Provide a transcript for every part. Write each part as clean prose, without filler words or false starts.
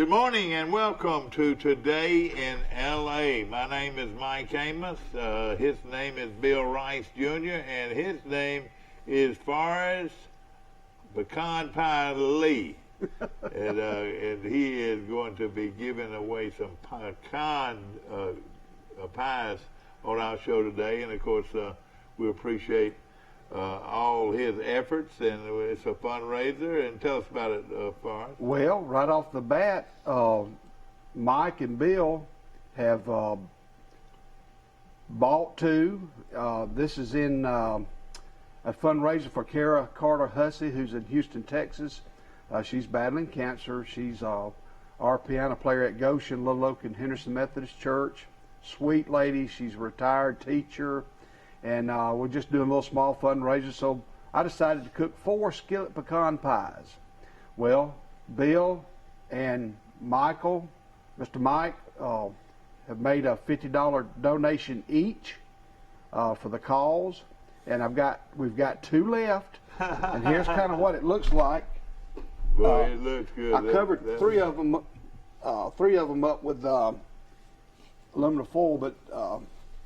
Good morning and welcome to Today in L.A. My name is Mike Amos. His name is Bill Rice Jr. and his name is Forrest Pecan Pie Lee. and he is going to be giving away some pecan pies on our show today. And of course, we appreciate all his efforts, and it's a fundraiser. And tell us about it, Forrest. Well, right off the bat, Mike and Bill have bought two. This is in a fundraiser for Kara Carter Hussey, who's in Houston, Texas. She's battling cancer. She's our piano player at Goshen, Little Oak, and Henderson Methodist Church. Sweet lady. She's a retired teacher. And we're just doing a little small fundraiser, so I decided to cook 4 skillet pecan pies. Well, Bill and Michael, Mr. Mike, have made a $50 donation each for the cause, and we've got 2 left. And here's kind of what it looks like. Boy, it looks good. I covered 3 of them up with aluminum foil, but.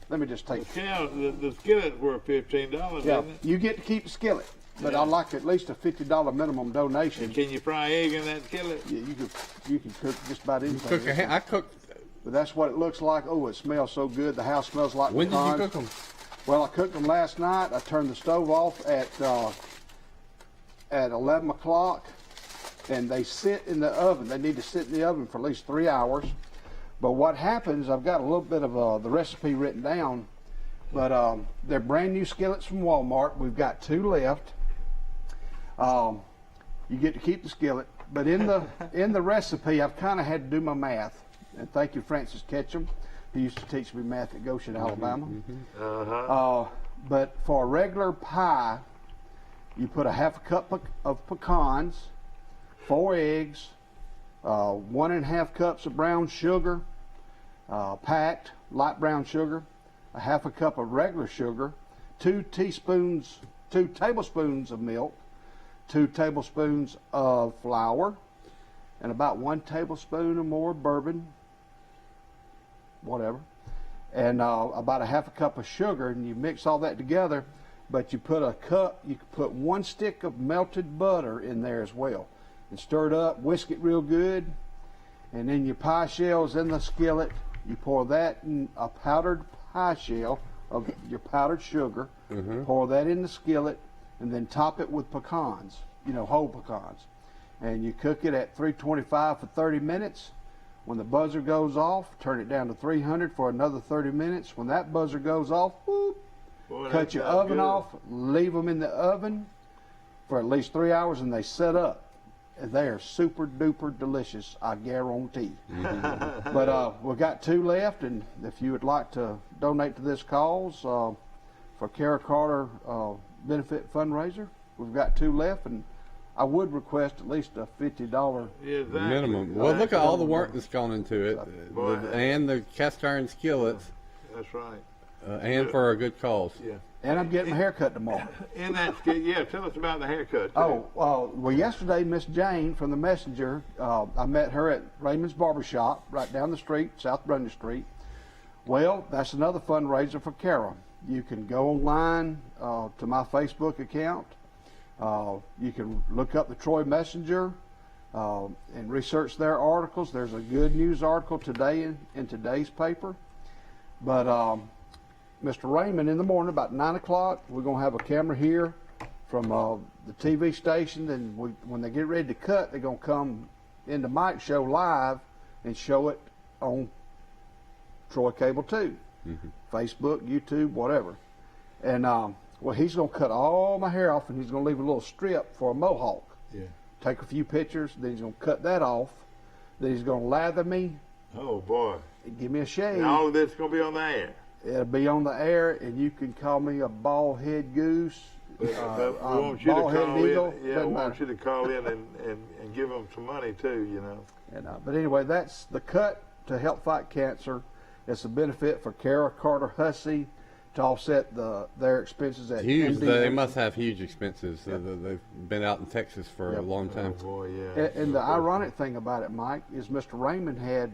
Let me just take the skillet's worth $15, yeah, isn't it? you get to keep the skillet, but I'd like at least a $50 minimum donation. And can you fry egg in that skillet? Yeah, you can cook just about anything. I cooked. But that's what it looks like. Oh, it smells so good. The house smells like When pecans. did you cook them? Well, I cooked them last night. I turned the stove off at 11 o'clock, and they sit in the oven. They need to sit in the oven for at least 3 hours. But what happens, I've got a little bit of the recipe written down, but they're brand new skillets from Walmart. We've got 2 left. You get to keep the skillet, but in the recipe, I've kind of had to do my math. And thank you, Francis Ketchum, who used to teach me math at Goshen, Alabama. But for a regular pie, you put a half a cup of pecans, 4 eggs, 1.5 cups of brown sugar, packed light brown sugar, a half a cup of regular sugar, 2 tablespoons of milk, 2 tablespoons of flour, and about 1 tablespoon or more of bourbon, whatever, and about a half a cup of sugar. And you mix all that together, but you put you can put 1 stick of melted butter in there as well, and stir it up, whisk it real good. And then your pie shells in the skillet, you pour that in a powdered pie shell of your powdered sugar, pour that in the skillet, and then top it with pecans, whole pecans. And you cook it at 325 for 30 minutes. When the buzzer goes off, turn it down to 300 for another 30 minutes. When that buzzer goes off, whoop, cut your oven off, leave them in the oven for at least 3 hours, and they set up. They are super duper delicious, I guarantee. But we've got 2 left, and if you would like to donate to this cause for Kara Carter benefit fundraiser, we've got 2 left, and I would request at least a $50 minimum. Well, look at all the work that's gone into it, and the cast iron skillets. That's right. And for a good cause. Yeah. And I'm getting a haircut tomorrow. In that skillet, yeah. Tell us about the haircut, too. Well, yesterday, Miss Jane from the Messenger, I met her at Raymond's Barbershop right down the street, South Brandon Street. Well, that's another fundraiser for Kara. You can go online to my Facebook account. You can look up the Troy Messenger and research their articles. There's a good news article today in today's paper. But Mr. Raymond, in the morning, about 9 o'clock, we're going to have a camera here from the TV station. And when they get ready to cut, they're going to come into Mike's show live and show it on Troy Cable 2, Facebook, YouTube, whatever. And, well, he's going to cut all my hair off, and he's going to leave a little strip for a mohawk. Yeah. Take a few pictures, then he's going to cut that off. Then he's going to lather me. Oh, boy. And give me a shave. And all of this is going to be on the air. It'll be on the air, and you can call me a bald head goose, But we want you to call eagle. in. Yeah, we want you to call in and give them some money too. And, but anyway, that's the cut to help fight cancer. It's a benefit for Kara Carter Hussey to offset their expenses at Huge. MD They Anderson. must have huge expenses. They've been out in Texas for a long time. Oh, boy, yeah. And the ironic thing about it, Mike, is Mr. Raymond had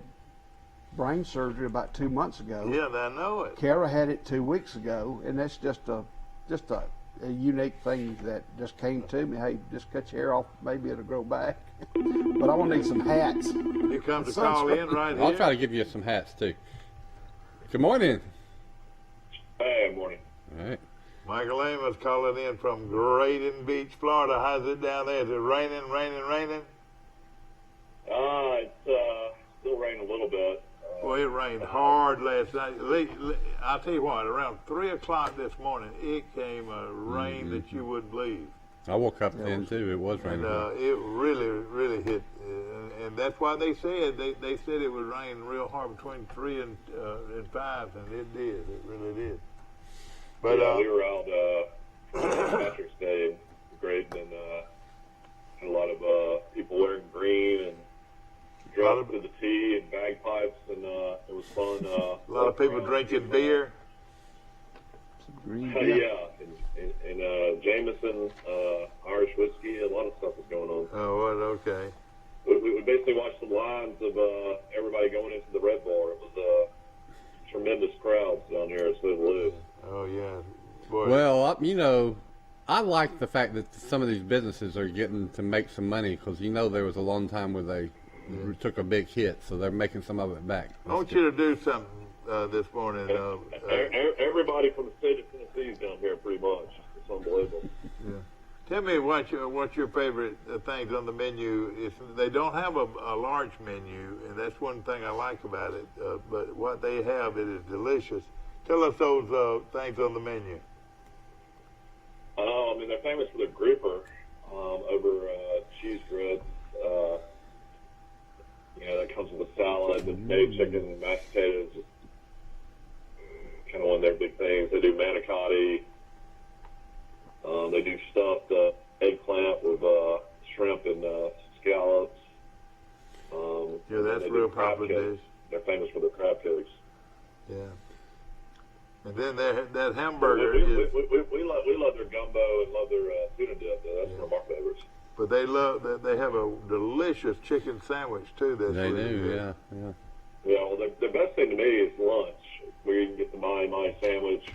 brain surgery about 2 months ago. Yeah, I know it. Kara had it 2 weeks ago, and that's just a unique thing that just came to me. Hey, just cut your hair off, maybe it'll grow back. But I want to need some hats. You come to call in right here. I'll try to give you some hats too. Good morning. Hey, morning. All right. Michael Amos calling in from Graydon Beach, Florida. How's it down there? Is it raining? It's still raining a little bit. Well, it rained hard last night. I'll tell you what, around 3 o'clock this morning, it came a rain that you wouldn't believe. I woke up then too. It was And raining. it really hit. And that's why they said, they said it would rain real hard between 3 and 5, and it did. It really did. But we were out St. Patrick's Day in Graydon, and had a lot of people wearing green and dressed to the tea and bagpipes, and it was fun. a lot of people drinking beer. Green Yeah, and Jameson, Irish whiskey, a lot of stuff was going on. Oh, what? Okay. We basically watched the lines of everybody going into the Red Bar. It was tremendous crowds down there at Smith Lewis. Oh, yeah. Boy. Well, I like the fact that some of these businesses are getting to make some money because there was a long time where they took a big hit, so they're making some of it back. I want you to do something this morning. Everybody from the state of Tennessee is down here pretty much. It's unbelievable. Tell me what's your favorite things on the menu. They don't have a large menu, and that's one thing I like about it. But what they have, it is delicious. Tell us those things on the menu. I mean, they're famous for their grouper over cheese grits. That comes with a salad, the potato chicken, and mashed potatoes. Kind of one of their big things. They do manicotti. They do stuffed eggplant with shrimp and scallops. Yeah, that's they real do crab popular cakes. They're famous for their crab cakes. Yeah. And then that hamburger we is. We love their gumbo and love their tuna dip. That's one of our favorites. But they have a delicious chicken sandwich too. That's They really do, good. yeah. Yeah, well, the best thing to me is lunch, where you can get the my sandwich,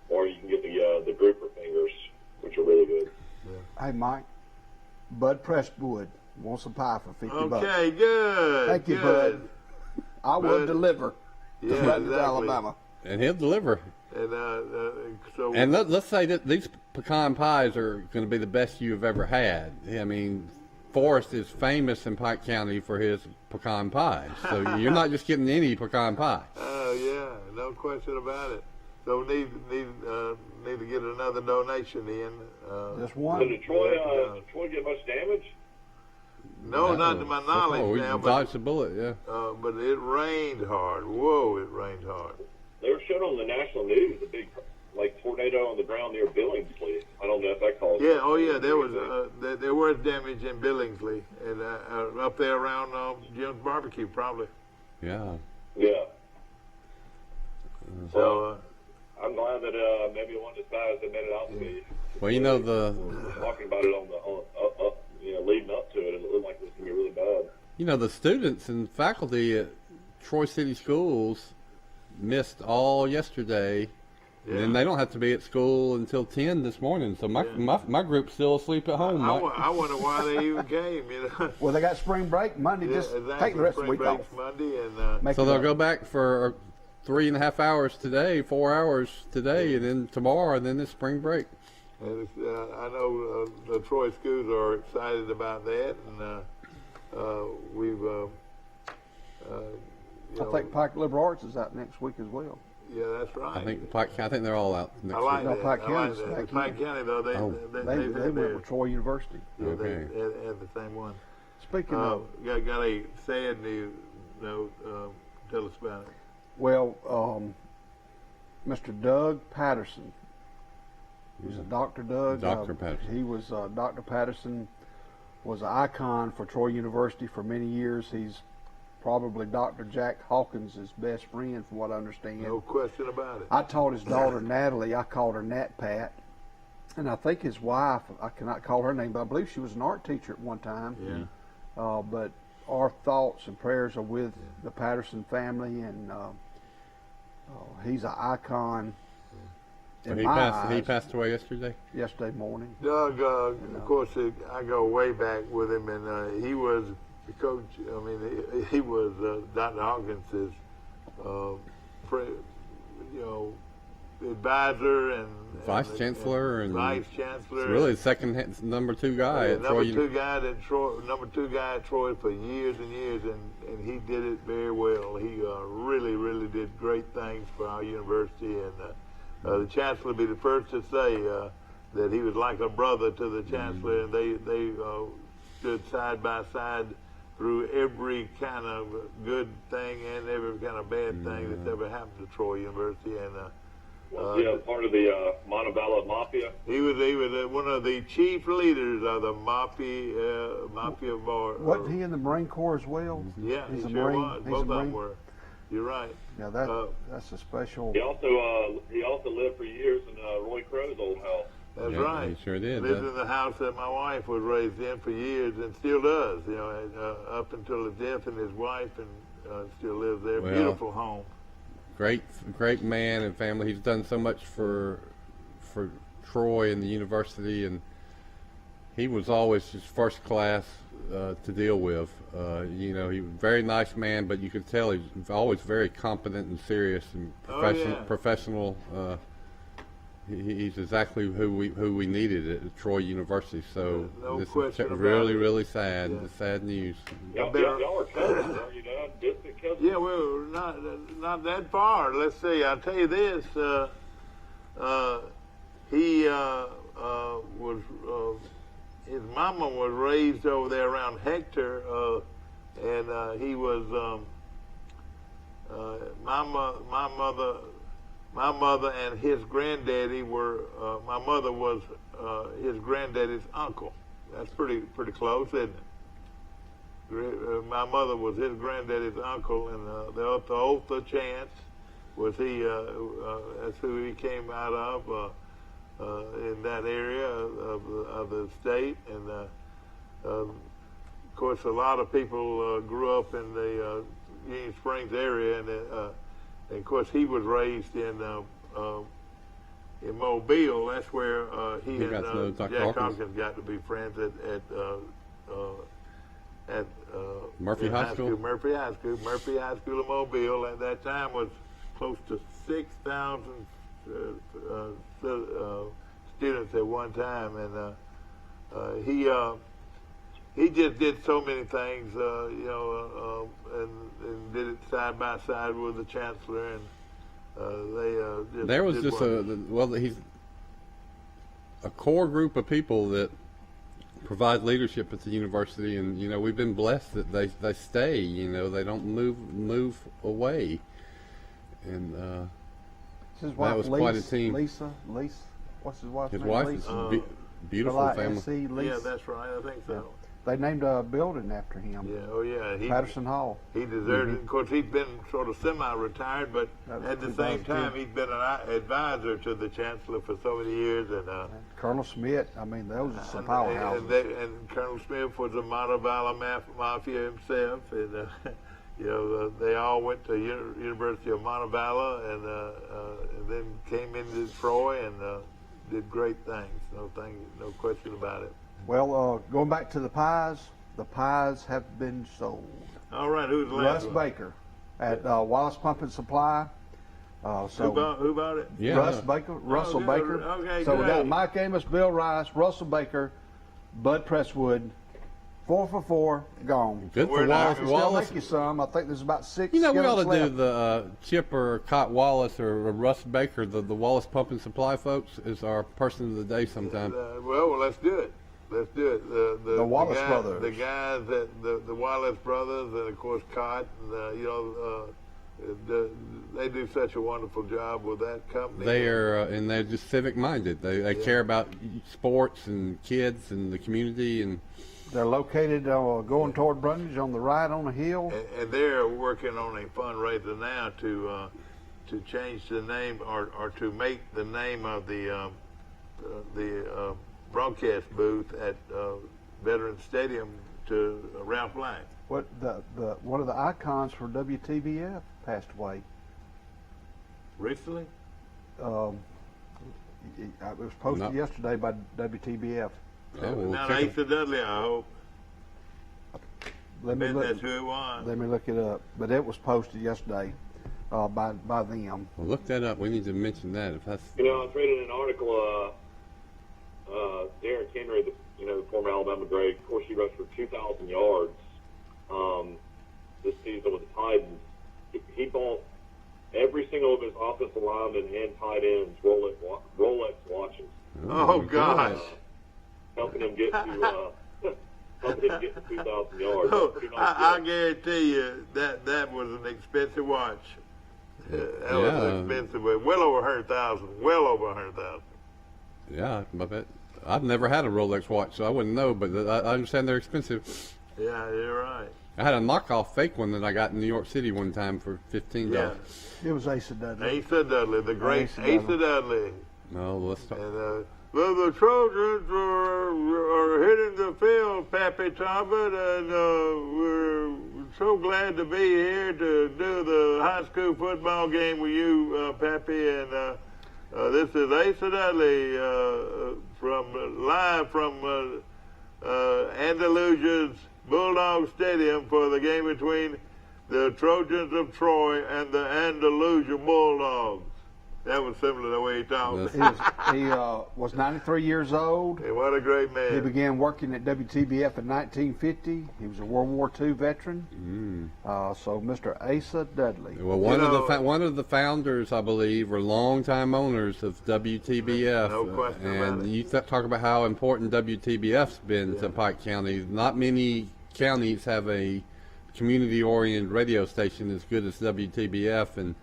or you can get the grouper fingers, which are really good. Hey, Mike, Bud Presswood wants a pie for $50. Okay, good. Thank you, good. Bud. I will Bud. deliver to Yeah, Bradford, exactly. Alabama. And he'll deliver. And so. And let's say that these pecan pies are going to be the best you've ever had. I mean, Forrest is famous in Pike County for his pecan pies. So you're not just getting any pecan pie. Oh yeah, no question about it. So need to get another donation in. Just So one. did Troy get much damage? No, not to my knowledge we now, but dodged a bullet, yeah. but it rained hard. Whoa, it rained hard. They were showing on the national news a big tornado on the ground near Billingsley. I don't know if that caused. Yeah, oh yeah, there was damage in Billingsley and up there around Jim's Barbecue probably. Yeah. Yeah. So I'm glad that maybe one of the guys that made it out to me. Well, Talking about it on leading up to it, and it looked like it was gonna be really bad. the students and faculty at Troy City Schools missed all yesterday. And then they don't have to be at school until 10 this morning. So my group's still asleep at home. I wonder why they even came. Well, they got spring break Monday. Just exactly. take the rest of the Spring week off. break's Monday and Make So it they'll up. go back for 3.5 hours today, 4 hours today, and then tomorrow, and then it's spring break. And I know the Troy schools are excited about that, and we've. I think Pike Liberal Arts is out next week as well. Yeah, that's right. I think they're all out next I like week. No, that. Pike I like County's that. back Pike in. County though, Oh. they've They had went their, with Troy University. Okay. they had the same one. Speaking of, Got a sad news note. Tell us about it. well, Mr. Doug Patterson. He's a Dr. Doug. Dr. Patterson. He was Dr. Patterson was an icon for Troy University for many years. He's probably Dr. Jack Hawkins' best friend, from what I understand. No question about it. I taught his daughter Natalie. I called her Nat Pat. And I think his wife, I cannot call her name, but I believe she was an art teacher at one time. Yeah. But our thoughts and prayers are with the Patterson family, and he's an icon. In my eyes. He passed away yesterday? Yesterday morning. Doug, of course, I go way back with him, and he was the coach. I mean, he was Dr. Hawkins' advisor and vice chancellor and vice chancellor. Really, the second number two guy at Troy. Number two guy at Troy for years and years, and he did it very well. He really did great things for our university, and the chancellor would be the first to say that he was like a brother to the chancellor, and they stood side by side through every kind of good thing and every kind of bad thing that's ever happened to Troy University. And was he part of the Montevallo Mafia? He was one of the chief leaders of the Mafia bar. Wasn't he in the Marine Corps as well? Yeah, he's he a sure Marine. was. He's Both a of them Marine. were. You're right. Yeah, that's a special. He also lived for years in Roy Crow's old house. That's Yeah, right. he sure did. Lived in the house that my wife was raised in for years, and still does. Up until his death, and his wife, and still lives there. Well, Beautiful home. Great man and family. He's done so much for Troy and the university, and he was always just first class to deal with. He was a very nice man, but you could tell he's always very competent and serious and professional. He's exactly who we needed at Troy University. So No this question is about really it. sad. Yeah. Sad news. Y'all are cousins, aren't you, Dad? Distant cousins? Yeah, well, not that far. Let's see. I'll tell you this. He was his mama was raised over there around Hector, and he was my mother and his granddaddy were. My mother was his granddaddy's uncle. That's pretty close, isn't it? My mother was his granddaddy's uncle, and the Otha Chance was that's who he came out of in that area of the state. And of course, a lot of people grew up in the Union Springs area, and of course, he was raised in Mobile. That's where he and Jack Hawkins got to be friends at Murphy High School. Murphy High School in Mobile at that time was close to 6,000 students at one time, and he just did so many things, and did it side by side with the chancellor, and there was just he's a core group of people that provide leadership at the university, and we've been blessed that they stay. They don't move away, and his wife, that was quite a team. Lisa, what's his wife's name? His wife Lisa. is beautiful family. SC, Lisa. Yeah, that's right. I think so. Yeah. They named a building after him. Yeah, oh yeah. Patterson Hall. He deserved it. Of course, he's been sort of semi-retired, but at the same time, he's been an advisor to the chancellor for so many years. And Colonel Smith, I mean, those are some powerhouses. And Colonel Smith was a Montevallo Mafia himself, and they all went to University of Montevallo, and then came into Troy and did great things. No question about it. Well, going back to the pies have been sold. All right, who's the last Russ one? Baker at Wallace Pump and Supply. Who bought it? Yeah. Russell good. Baker. Okay, so we got great. Mike Amos, Bill Rice, Russell Baker, Bud Presswood. 4 for 4, gone. Good for We're not- Wallace. Still make you some. I think there's about 6. We ought to do left. the Chip or Cott Wallace or Russ Baker, the Wallace Pump and Supply folks, is our person of the day sometime. Well, let's do it. Let's do it. The Wallace brothers. The guys the Wallace brothers, and of course Cott, and they do such a wonderful job with that company. They are, and they're just civic minded. They care about sports and kids and the community, and They're located going toward Brundage on the right on a hill. And they're working on a fundraiser now to change the name or to make the name of the broadcast booth at Veterans Stadium to Ralph Lang. What one of the icons for WTBF passed away. Recently? It was posted yesterday by WTBF. Not Asa Dudley, I hope. That's who it was. Let me look it up. But it was posted yesterday by them. Well, look that up. We need to mention that. If that's I was reading an article. Derrick Henry, the former Alabama great, of course, he rushed for 2,000 yards this season with the Titans. He bought every single of his offensive linemen and tight ends Rolex watches. Oh gosh! Helping him get to 2,000 yards. Oh, I guarantee you that was an expensive watch. That was an expensive one. Well over 100,000. Well over 100,000. Yeah, I bet. I've never had a Rolex watch, so I wouldn't know, but I understand they're expensive. Yeah, you're right. I had a knockoff fake one that I got in New York City one time for $15. Yeah. It was Asa Dudley. Asa Dudley, the great Asa Dudley. No, let's talk. And, well, the Trojans are hitting the field, Pappy Talbot, and we're so glad to be here to do the high school football game with you, Pappy. And this is Asa Dudley live from Andalusia's Bulldog Stadium for the game between the Trojans of Troy and the Andalusia Bulldogs. That was similar to the way he talked. He was 93 years old. Hey, what a great man. He began working at WTBF in 1950. He was a World War II veteran. So Mr. Asa Dudley. Well, one of the founders, I believe, were longtime owners of WTBF. No question about it. And you talk about how important WTBF's been to Pike County. Not many counties have a community-oriented radio station as good as WTBF, and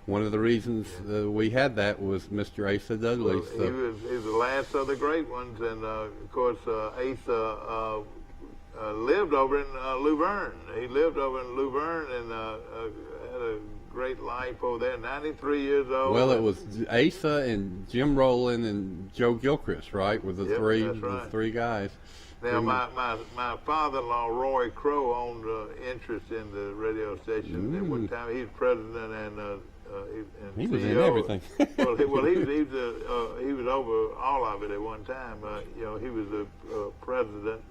one of the reasons we had that was Mr. Asa Dudley. Well, he was the last of the great ones, and of course Asa lived over in Luverne. He lived over in Luverne and had a great life over there. 93 years old. Well, it was Asa and Jim Rowland and Joe Gilchrist, right? Were the three guys. Now, my father-in-law, Roy Crow, owned interest in the radio station. At one time, he was president and he CEO. was in everything. he was over all of it at one time. He was the president,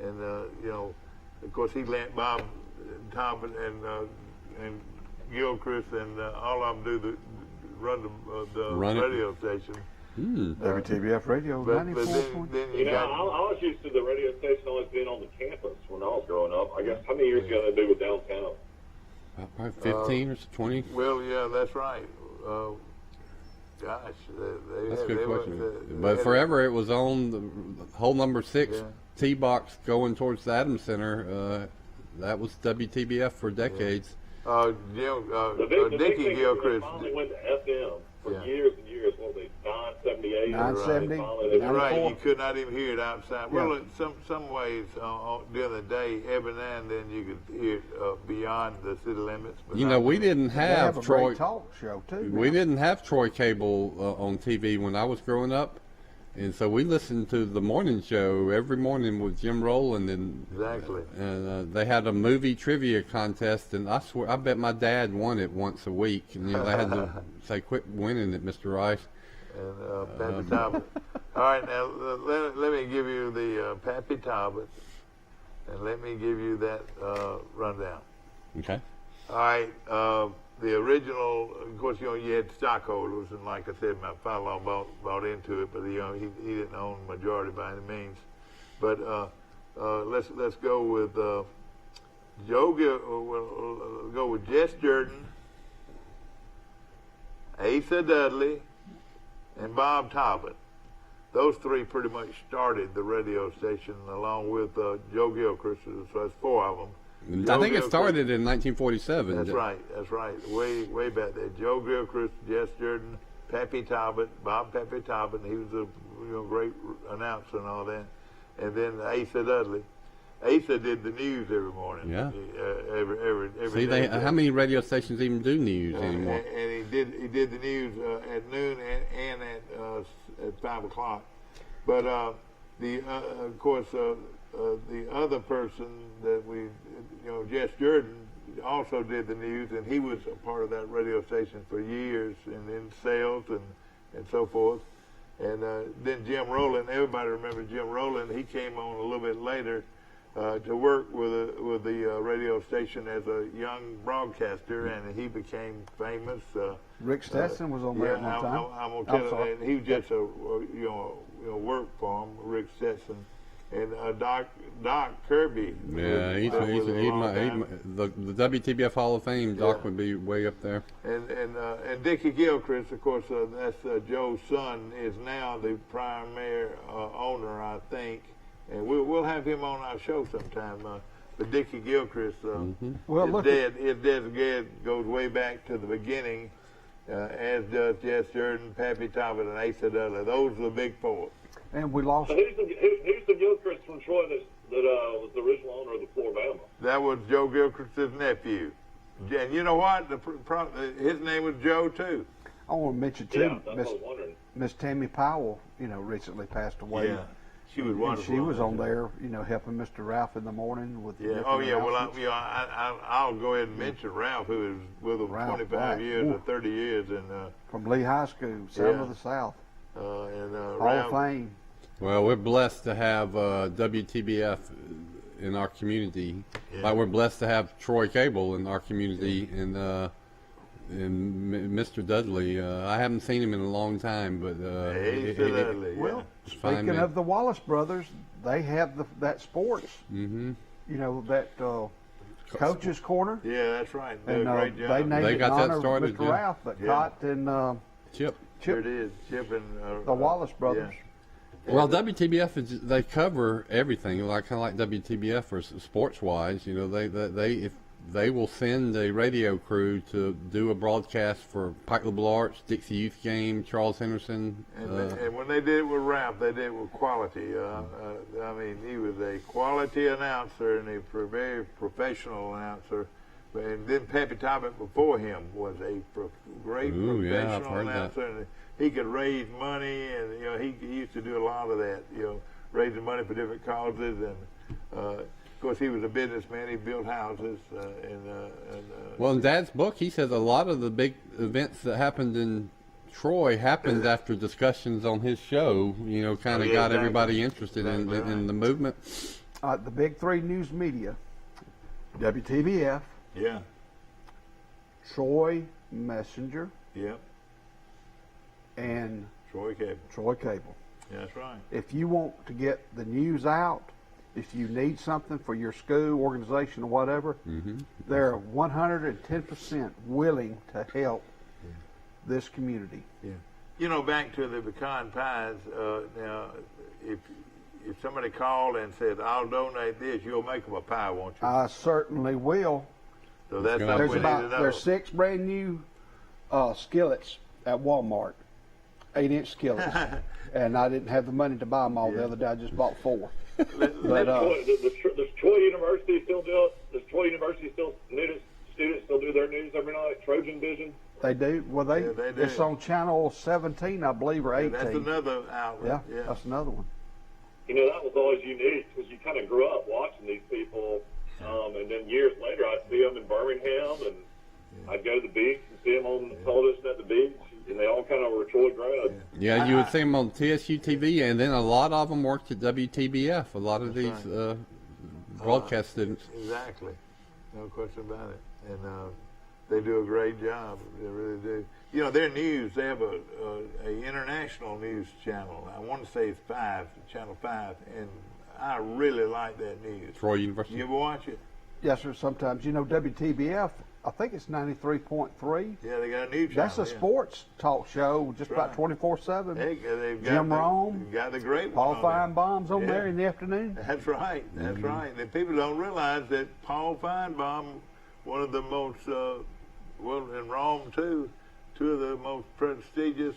and of course, he let Bob Talbot and Gilchrist and all of them run the radio station. WTBF Radio, 94. I was used to the radio station always being on the campus when I was growing up. I guess how many years ago did they do with downtown? Probably 15 or 20. Well, yeah, that's right. Gosh, that's a good question. But forever it was on the hole number 6 T-box going towards the Adams Center. That was WTBF for decades. Dickie Gilchrist finally went to FM for years and years. What were they, 978? 970. You're right. You could not even hear it outside. Well, in some ways, during the day, every now and then you could hear it beyond the city limits. But we didn't have a Troy great talk show too. We didn't have Troy cable on TV when I was growing up. And so we listened to the morning show every morning with Jim Rowland, and they had a movie trivia contest, and I swear I bet my dad won it once a week, and they had to say, "Quit winning it, Mr. Rice." And Pappy Talbot. All right, now let me give you the Pappy Talbot, and let me give you that rundown. Okay. All right. The original, of course, you had stockholders, and like I said, my father-in-law bought into it, but he didn't own the majority by any means. But let's go with we'll go with Jess Jordan, Asa Dudley, and Bob Talbot. Those three pretty much started the radio station, along with Joe Gilchrist. So that's 4 of them. I think it started in 1947. That's right. Way back there. Joe Gilchrist, Jess Jordan, Pappy Talbot, Bob Pappy Talbot. He was a great announcer and all that. and then Asa Dudley. Asa did the news every morning. Yeah. Every See, day. how many radio stations even do news anymore? And he did the news at noon and at 5 o'clock. But of course, the other person that Jess Jordan also did the news, and he was a part of that radio station for years, and in sales and so forth. And then Jim Rowland, everybody remembers Jim Rowland. He came on a little bit later to work with the radio station as a young broadcaster, and he became famous. Rick Stetson was on there at one time. I'm gonna tell you, and he was just work for him, Rick Stetson, and Doc Kirby. Yeah, he's the WTBF Hall of Fame. Doc would be way up there. And Dickie Gilchrist, of course, that's Joe's son, is now the primary owner, I think. And we'll have him on our show sometime. But Dickie Gilchrist, his dad goes way back to the beginning, as does Jess Jordan, Pappy Talbot, and Asa Dudley. Those are the big four. And we lost. So who's the Gilchrist from Troy that was the original owner of the Floribama? That was Joe Gilchrist's nephew. And you know what? His name was Joe, too. I want to mention, too, Yeah, that's what I was wondering. Miss Tammy Powell, recently passed away. Yeah. She was wonderful. She was on there, helping Mr. Ralph in the morning with. Yeah. Oh yeah. Well, I'll go ahead and mention Ralph, who was with them 25 years or 30 years, and from Lee High School, Sound of the South, and Hall of Fame. Well, we're blessed to have WTBF in our community. Yeah. Like we're blessed to have Troy Cable in our community, and Mr. Dudley. I haven't seen him in a long time, but Dudley. Well, speaking of the Wallace brothers, they have that sports. Mm-hmm. That coach's corner. Yeah, that's right. And great job. they named They it got in that honor started, of Mr. Ralph, but Cott and Chip. Sure it is. Chip and the Wallace brothers. Yeah. Well, WTBF they cover everything, kind of like WTBF for sports wise. If they will send a radio crew to do a broadcast for Pike LaBelle Arts, Dixie Youth Game, Charles Henderson. And when they did it with Ralph, they did it with quality. I mean, he was a quality announcer and a very professional announcer. And then Pappy Talbot before him was a great professional announcer. And he could raise money, and he used to do a lot of that. Raising money for different causes, and of course he was a businessman. He built houses. Well, in Dad's book, he says a lot of the big events that happened in Troy happened after discussions on his show. Got everybody interested in the movement. The big three news media: WTBF. Yeah. Troy Messenger. Yep. And Troy Cable. Yeah, that's right. If you want to get the news out, if you need something for your school, organization, or whatever, they're 110% willing to help this community. Yeah. Back to the pecan pies. Now, if somebody called and said, "I'll donate this," you'll make them a pie, won't you? I certainly will. So that's something we need to know. There's 6 brand new skillets at Walmart, 8-inch skillets, and I didn't have the money to buy them all the other day. I just bought 4. Does Troy University still do it? Does Troy University students still do their news every night? Trojan Vision. They do. Well, they do. It's on channel 17, I believe, or 18. That's another outlet. Yeah, that's another one. That was always unique because you kind of grew up watching these people. And then years later, I'd see them in Birmingham, and I'd go to the beach and see them on television at the beach, and they all kind of were Troy grads. Yeah, you would see them on TSU TV, and then a lot of them worked at WTBF. A lot of these broadcast students. Exactly, no question about it. And they do a great job. They really do. Their news. They have a international news channel. I want to say it's Channel 5, and I really like that news. Troy University. You ever watch it? Yes, sir. Sometimes. WTBF, I think it's 93.3. Yeah, they got a new channel. That's a sports talk show, just about 24/7. They've got Jim Rome, got the great Paul one Feinbaum's on there in the afternoon. That's right. That's right. And people don't realize that Paul Feinbaum, one of the most, in Rome too, two of the most prestigious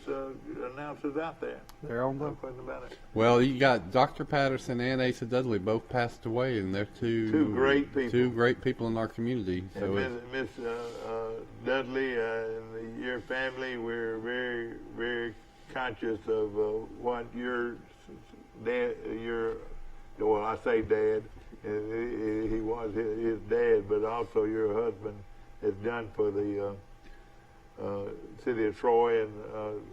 announcers out there. They're on No the. question about it. Well, you got Dr. Patterson and Asa Dudley both passed away, and they're Two great people. Two great people in our community. So And Miss Dudley and your family, we're very, very conscious of what your dad, well, I say dad, he was his dad, but also your husband has done for the city of Troy and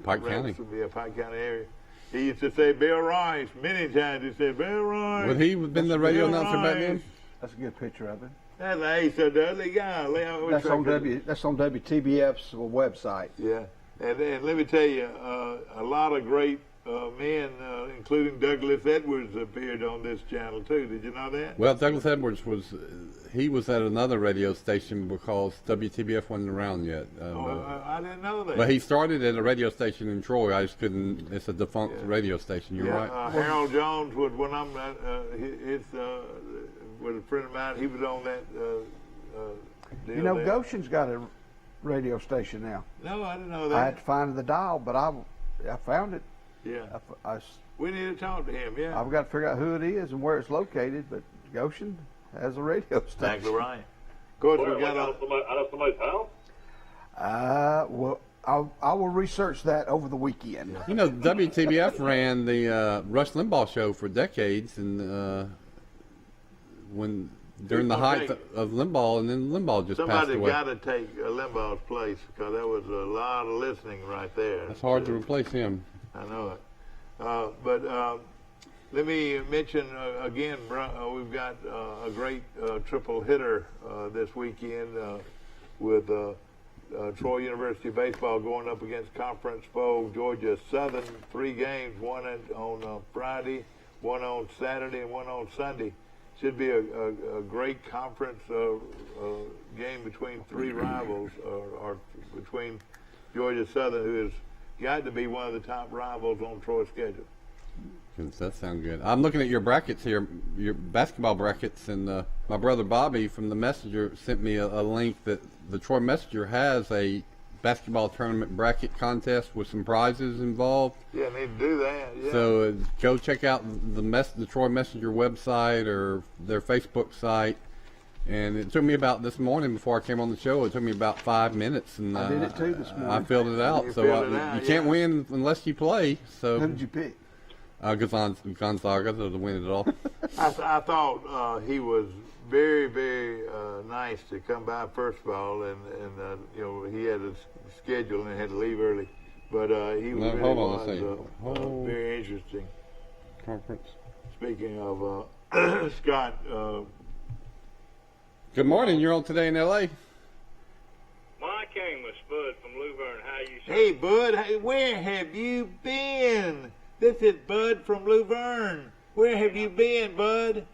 Pike County. Yeah, Pike County area. He used to say Bill Rice many times. He said Bill Rice. would he have been the radio Bill announcer back then? Rice. That's a good picture of him. That's Asa Dudley guy. That's on WTBF's website. Yeah, and let me tell you, a lot of great men, including Douglas Edwards, appeared on this channel too. Did you know that? Well, Douglas Edwards was at another radio station because WTBF wasn't around yet. I didn't know that. But he started at a radio station in Troy. I just couldn't. It's a defunct radio station. You're right. Harold Jones was when I'm his was a friend of mine. He was on that. Deal You know, there. Goshen's got a radio station now. No, I didn't know that. I had to find the dial, but I found it. Yeah, I, we need to talk to him. Yeah, have got to figure out who it is and where it's located, but Goshen has a radio station. exactly right. Of course, Boy, we got out of somebody's house? Well, I will research that over the weekend. You know, WTBF ran the Rush Limbaugh show for decades, and during the height of Limbaugh, and then Limbaugh just passed somebody away. got to take Limbaugh's place because there was a lot of listening right there. It's hard to replace him. I know it. But let me mention again, we've got a great triple hitter this weekend with Troy University baseball going up against conference foe Georgia Southern. 3 games, one on Friday, one on Saturday, and one on Sunday. Should be a great conference game between 3 rivals, or between Georgia Southern, who has got to be one of the top rivals on Troy's schedule. That sounds good. I'm looking at your brackets here, your basketball brackets, and my brother Bobby from the Messenger sent me a link that the Troy Messenger has a basketball tournament bracket contest with some prizes involved. Yeah, need to do that. Yeah. So go check out the Troy Messenger website or their Facebook site. And it took me about this morning before I came on the show. It took me about 5 minutes, and I did it too this morning. I filled it out. You So filled it out, you can't win unless you play. So Who did you pick? Gonzaga to win it all. I thought he was very, very nice to come by, first of all, and you know, he had a schedule and had to leave early, but he No, really hold on, was let's see. very interesting. Conference. Speaking of Scott, Good morning. You're on Today in L.A. Mike Amos, Bud from Luverne. How you, sir? hey Bud, hey, where have you been? This is Bud from Luverne. Where have you been, Bud?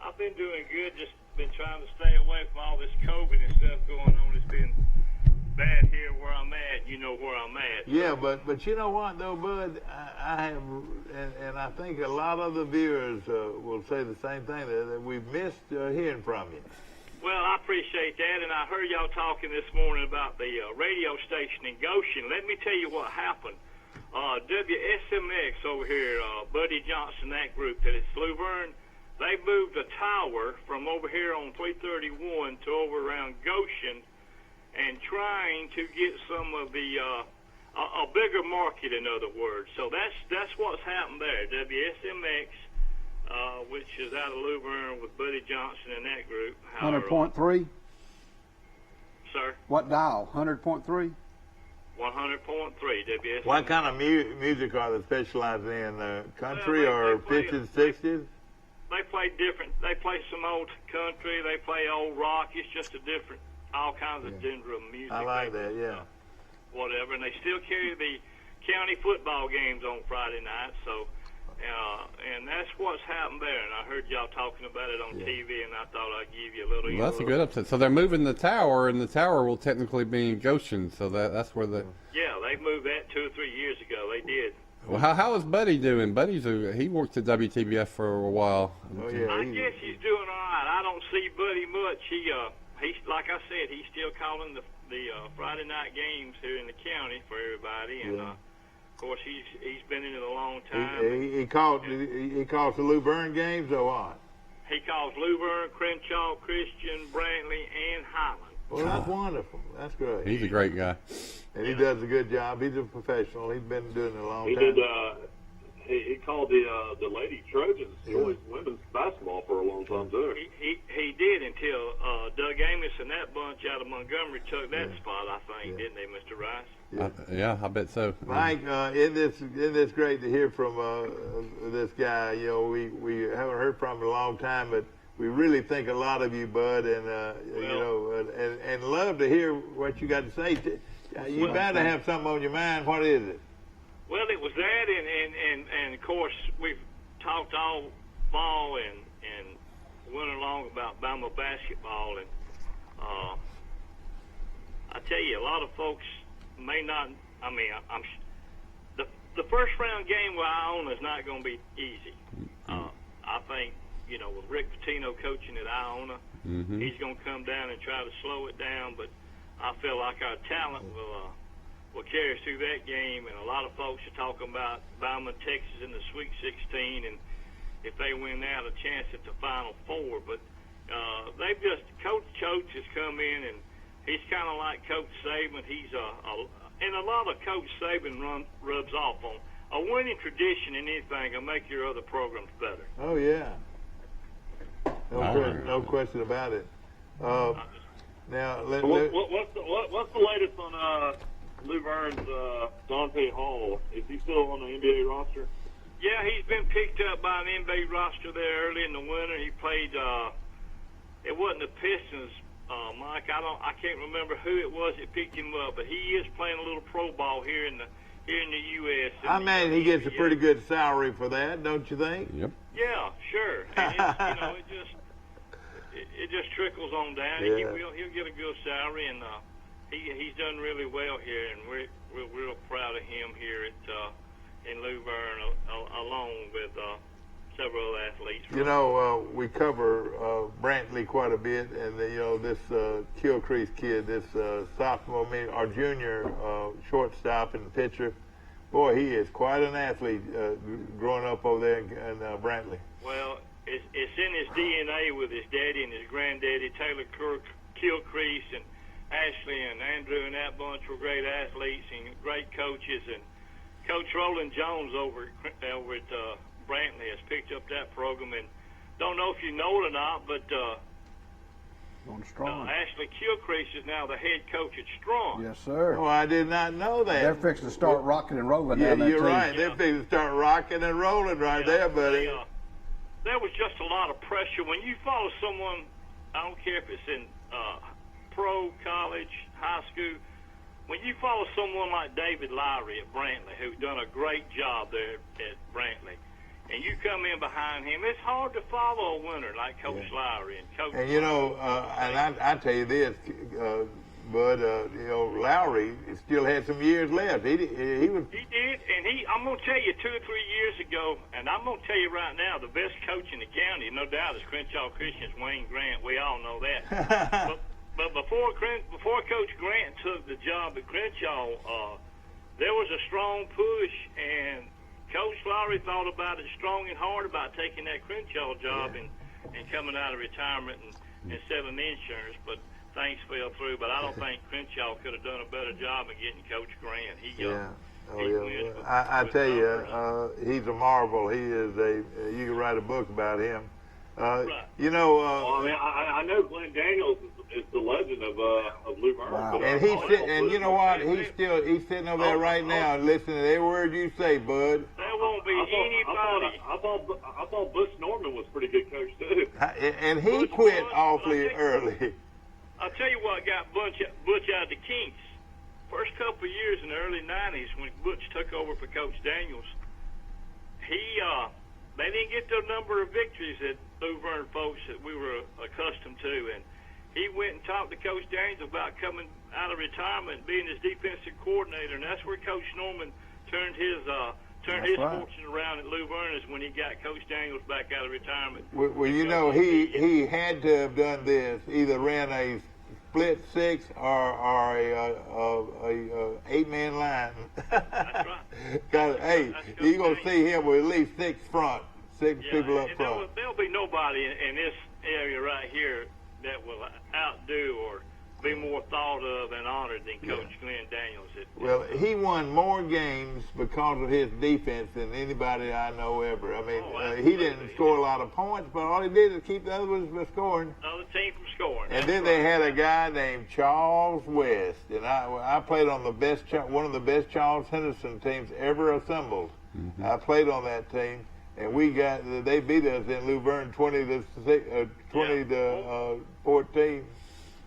I've been doing good. Just been trying to stay away from all this COVID and stuff going on. It's been bad here where I'm at. You know where I'm at. Yeah, but you know what though, Bud? I have, and I think a lot of the viewers will say the same thing, that we've missed hearing from you. Well, I appreciate that, and I heard y'all talking this morning about the radio station in Goshen. Let me tell you what happened. WSMX over here, Buddy Johnson, that group that is Luverne, they moved a tower from over here on 331 to over around Goshen, and trying to get some of the a bigger market, in other words. So that's what's happened there. WSMX, which is out of Luverne with Buddy Johnson and that group. 100.3. Sir, What dial? 100.3. 100.3 WSMX. What kind of music are they specializing in? Country Well, or they play 50s, 60s? They play different. They play some old country. They play old rock. It's just a different, all kinds of genre of music. I like that, yeah. Whatever, and they still carry the county football games on Friday night. So, and that's what's happened there. And I heard y'all talking about it on TV, and I thought I'd give you a little. Well, that's a good upset. So they're moving the tower, and the tower will technically be in Goshen. So that's where the. Yeah, they moved that 2 or 3 years ago. They did. Well, how is Buddy doing? He worked at WTBF for a while. Oh, yeah. I guess he's doing all right. I don't see Buddy much. He's like I said, he's still calling the the Friday night games here in the county for everybody, and of course he's been in it a long time. He calls the Luverne games or what? He calls Luverne, Crenshaw, Christian, Brantley, and Highland. Well, that's wonderful. That's great. He's a great guy. And he does a good job. He's a professional. He's been doing it a long He time. did. He called the Lady Trojans boys women's basketball for a long time too. He did until Doug Amos and that bunch out of Montgomery took that spot, I think, didn't they, Mr. Rice? Yeah, I bet so. Mike, isn't this great to hear from this guy? You know, we haven't heard from him in a long time, but we really think a lot of you, Bud, and you know, and love to hear what you got to say. You better have something on your mind. What is it? Well, it was that, and of course we've talked all fall and went along about Bama basketball, and I tell you, a lot of folks may not. I mean, the first round game with Iona is not going to be easy. I think, you know, with Rick Pitino coaching at Iona, he's going to come down and try to slow it down, but I feel like our talent will carry us through that game, and a lot of folks are talking about Bama, Texas in the Sweet 16, and if they win that, a chance at the Final Four. But they've just, Coach Choate has come in, and he's kind of like Coach Saban. He's and a lot of Coach Saban rubs off on a winning tradition in anything will make your other programs better. Oh yeah, no question about it. Now, what's the latest on Luverne's Dante Hall? Is he still on the NBA roster? Yeah, he's been picked up by an NBA roster there early in the winter. He played. It wasn't the Pistons, Mike. I can't remember who it was that picked him up, but he is playing a little pro ball here in the U.S. I imagine he gets a pretty good salary for that, don't you think? Yep. Yeah, sure. And it's, you know, it just trickles on down. Yeah. He'll get a good salary, and he's done really well here, and we're real proud of him here at in Luverne, along with several other athletes. You know, we cover Brantley quite a bit, and you know, this Gilcrease kid, this sophomore or junior shortstop and pitcher, boy, he is quite an athlete growing up over there in Brantley. Well, it's in his DNA with his daddy and his granddaddy, Taylor Gilcrease, and Ashley and Andrew and that bunch were great athletes and great coaches. And Coach Roland Jones over at Brantley has picked up that program, and don't know if you know it or not, but Ashley Gilcrease is now the head coach at Strong. Yes, sir. Oh, I did not know that. They're fixing to start rocking and rolling Yeah, down there, you're too. right. They're fixing to start rocking and rolling right there, buddy. There was just a lot of pressure. When you follow someone, I don't care if it's in pro, college, high school, when you follow someone like David Lowry at Brantley, who's done a great job there at Brantley, and you come in behind him, it's hard to follow a winner like Coach Lowry and Coach. And you know, and I tell you this, Bud, you know, Lowry still had some years left. He was. He did, and I'm going to tell you 2 or 3 years ago, and I'm going to tell you right now, the best coach in the county, no doubt, is Crenshaw Christian's Wayne Grant. We all know that. But before Coach Grant took the job at Crenshaw, there was a strong push, and Coach Lowry thought about it strong and hard about taking that Crenshaw job and coming out of retirement and selling insurance, but things fell through. But I don't think Crenshaw could have done a better job of getting Coach Grant. I tell you, he's a marvel. He is you can write a book about him. Right. You know. Well, I mean, I know Glenn Daniels is the legend of Luverne. Wow. And you know what? He's sitting over there right now and listening to every word you say, Bud. There won't be anybody. I thought Butch Norman was a pretty good coach too. And he quit awfully early. I'll tell you what got Butch out of the kinks. First couple of years in the early 90s when Butch took over for Coach Daniels, they didn't get the number of victories that Luverne folks that we were accustomed to, and he went and talked to Coach Daniels about coming out of retirement and being his defensive coordinator, and that's where Coach Norman turned his fortune around at Luverne, is when he got Coach Daniels back out of retirement. Well, you know, he had to have done this, either ran a split six or a 8-man line. That's right. Hey, you're going to see him with at least six people up and front. There'll be nobody in this area right here that will outdo or be more thought of and honored than Coach Glenn Daniels. Well, he won more games because of his defense than anybody I know ever. I mean, he didn't score a lot of points, but all he did is keep the other ones from scoring. Another team from scoring. And then they had a guy named Charles West, and I played on one of the best Charles Henderson teams ever assembled. Mm-hmm. I played on that team, and they beat us in Luverne 20 to 14.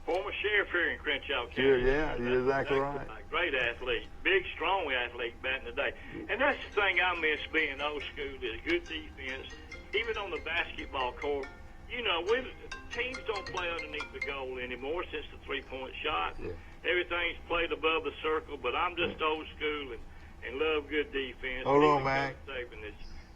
Former sheriff here in Crenshaw County. Sure, yeah, you're exactly right. A great athlete, big, strong athlete back in the day. And that's the thing I miss being old school, is good defense. Even on the basketball court, teams don't play underneath the goal anymore since the three-point shot. Yeah. Everything's played above the circle, but I'm just old school and love good defense. Hold on, Mac.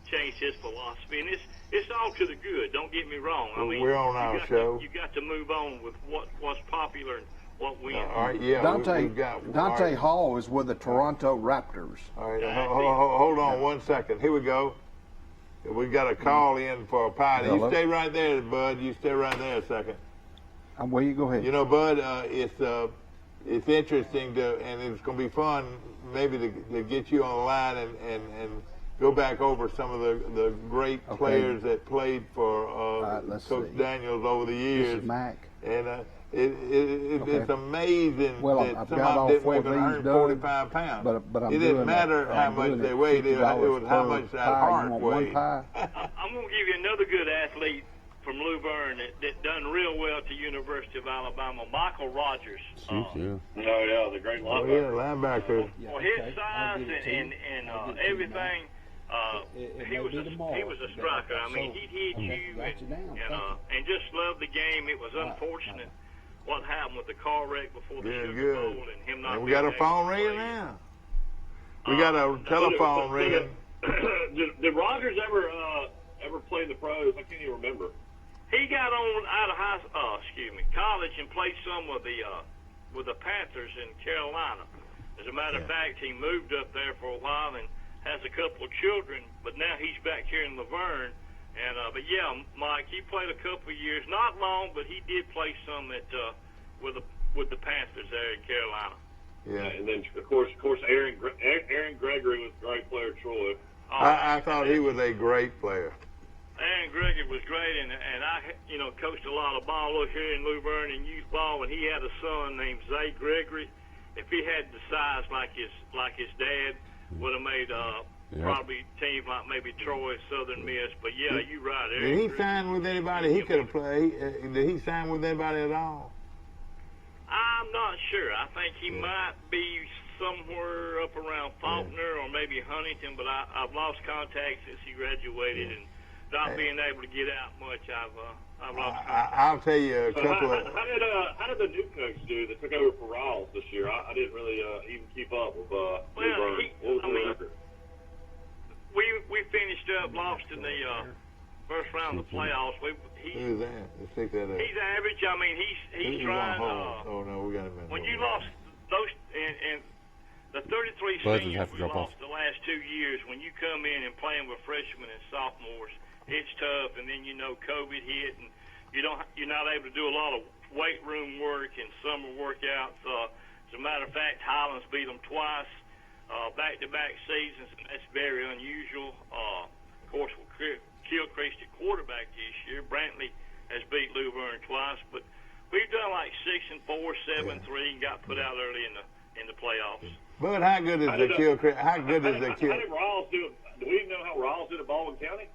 Changed his philosophy, and it's all to the good. Don't get me wrong. I mean, we're on our show. You got to move on with what's popular and what wins. All right, yeah. Dante Hall is with the Toronto Raptors. All right, hold on 1 second. Here we go. We got a call in for a party. You stay right there, Bud. You stay right there a second. Well, you go ahead. Bud, it's interesting and it's going to be fun maybe to get you on the line and go back over some of the great players that played for Coach Daniels over the years. This is Mac. And it's amazing that I've some got of them didn't weigh all 145 pounds. But it didn't matter how much they weighed. It was how much that heart weighed. I'm going to give you another good athlete from Luverne that done real well at the University of Alabama, Michael Rogers. The great linebacker. Oh, yeah, linebacker. Well, his size and everything. He was a striker. I mean, he'd hit you and just loved the game. It was unfortunate what happened with the car wreck before the Sugar Bowl and him not. And we got a phone ringing now. We got a telephone ringing. Did Rogers ever play in the pros? I can't even remember. He got on out of college and played some with the Panthers in Carolina. As a matter of fact, he moved up there for a while and has a couple of children, but now he's back here in Laverne. And but yeah, Mike, he played a couple of years, not long, but he did play some with the Panthers there in Carolina. Yeah, and then of course Aaron Gregory was a great player at Troy. I thought he was a great player. Aaron Gregory was great, and I coached a lot of ball over here in Luverne and youth ball, and he had a son named Zay Gregory. If he had the size like his dad, would have made probably teams like maybe Troy, Southern Miss. But yeah, you're right. Did he sign with anybody he could have played? Did he sign with anybody at all? I'm not sure. I think he might be somewhere up around Faulkner or maybe Huntington, but I've lost contact since he graduated and not being able to get out much. I've lost contact. I'll tell you a couple of. How did the new coach do that took over for Rawls this year? I didn't really even keep up with. What was the record? We finished up, lost in the first round of the playoffs. Who's that? Let's take that up. He's average. I mean, he's trying. Oh no, we got a minute. When you lost those and the 33 seniors we lost the last 2 years, when you come in and playing with freshmen and sophomores, it's tough. And then COVID hit, and you're not able to do a lot of weight room work and summer workouts. As a matter of fact, Highlands beat them twice, back-to-back seasons. That's very unusual. Of course, Gilchrist at quarterback this year. Brantley has beat Luverne twice, but we've done like 6-4, 7-3, and got put out early in the playoffs. But how good is the Gilchrist? How good is the Gilchrist? How did Rawls do? Do we even know how Rawls did at Baldwin County?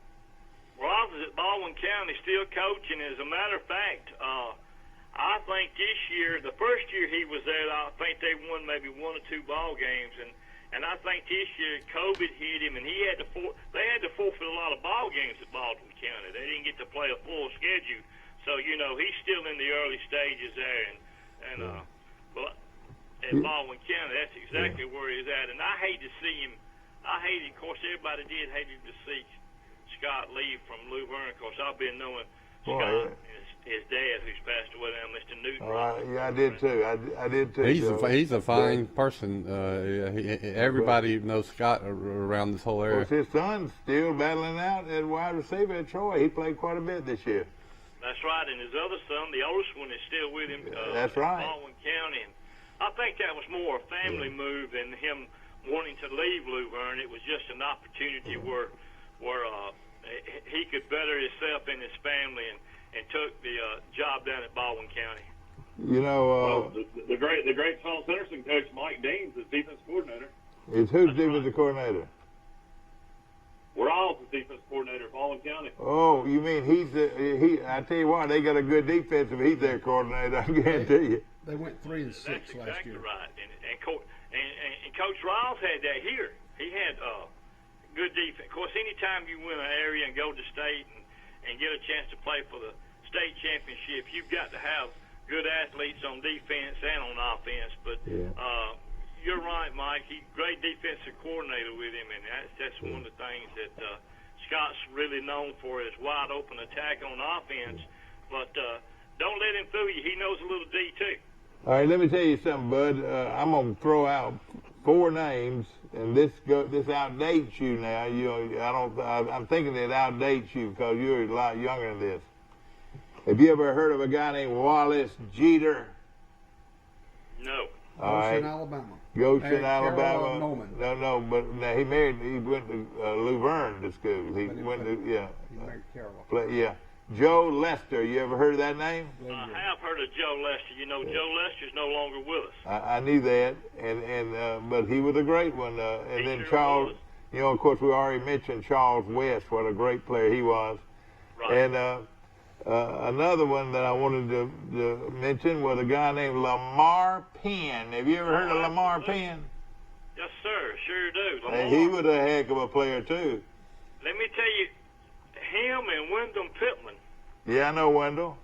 Rawls is at Baldwin County, still coaching. As a matter of fact, I think this year, the first year he was there, I think they won maybe 1 or 2 ball games, and I think this year COVID hit him, and they had to forfeit a lot of ball games at Baldwin County. They didn't get to play a full schedule, so he's still in the early stages there, but at Baldwin County, that's exactly where he's at, and I hate to see him. Of course, everybody hate him to see Scott leave from Luverne. Of course, I've been knowing Boy, Scott, his dad, who's passed away now, Mr. Newton. yeah, I did too. I did too. He's a fine person. Everybody knows Scott around this whole Of area. course, his son's still battling out at wide receiver at Troy. He played quite a bit this year. That's right, and his other son, the oldest one, is still with him. That's right. In Baldwin County. And I think that was more a family move than him wanting to leave Luverne. It was just an opportunity where he could better himself and his family, and took the job down at Baldwin County. You know, the great Charles Henderson coach Mike Dean's the defense coordinator. Is who's defensive coordinator? Rawls is defense coordinator of Baldwin County. Oh, you mean I tell you what, they got a good defense if he's their coordinator. I guarantee you. They went 3-6 That's last exactly year. right. And Coach Rawls had that here. He had good defense. Of course, anytime you win an area and go to state and get a chance to play for the state championship, you've got to have good athletes on defense and on offense. But you're right, Mike. He's great defensive coordinator with him, and that's one of the things that Scott's really known for, is wide open attack on offense. But don't let him fool you. He knows a little D too. All right, let me tell you something, Bud. I'm gonna throw out 4 names, and this outdates you now. I'm thinking it outdates you because you're a lot younger than this. Have you ever heard of a guy named Wallace Jeter? No. All right. Goshen, Alabama. Goshen, Married Carol Alabama. Norman. No, but now he went to Luverne to school. He went to He married Carol. yeah. Joe Lester, you ever heard of that name? I have heard of Joe Lester. You know, Joe Lester's no longer with us. I knew that, but he was a great one. And He then sure Charles, was. you know, of course, we already mentioned Charles West, what a great player he was. Right. And another one that I wanted to mention was a guy named Lamar Penn. Have you ever heard of Lamar absolutely. Penn? Yes, sir. Sure do. Hey, Lamar. he was a heck of a player too. Let me tell you, him and Wyndham Pittman Yeah, I know Wendell.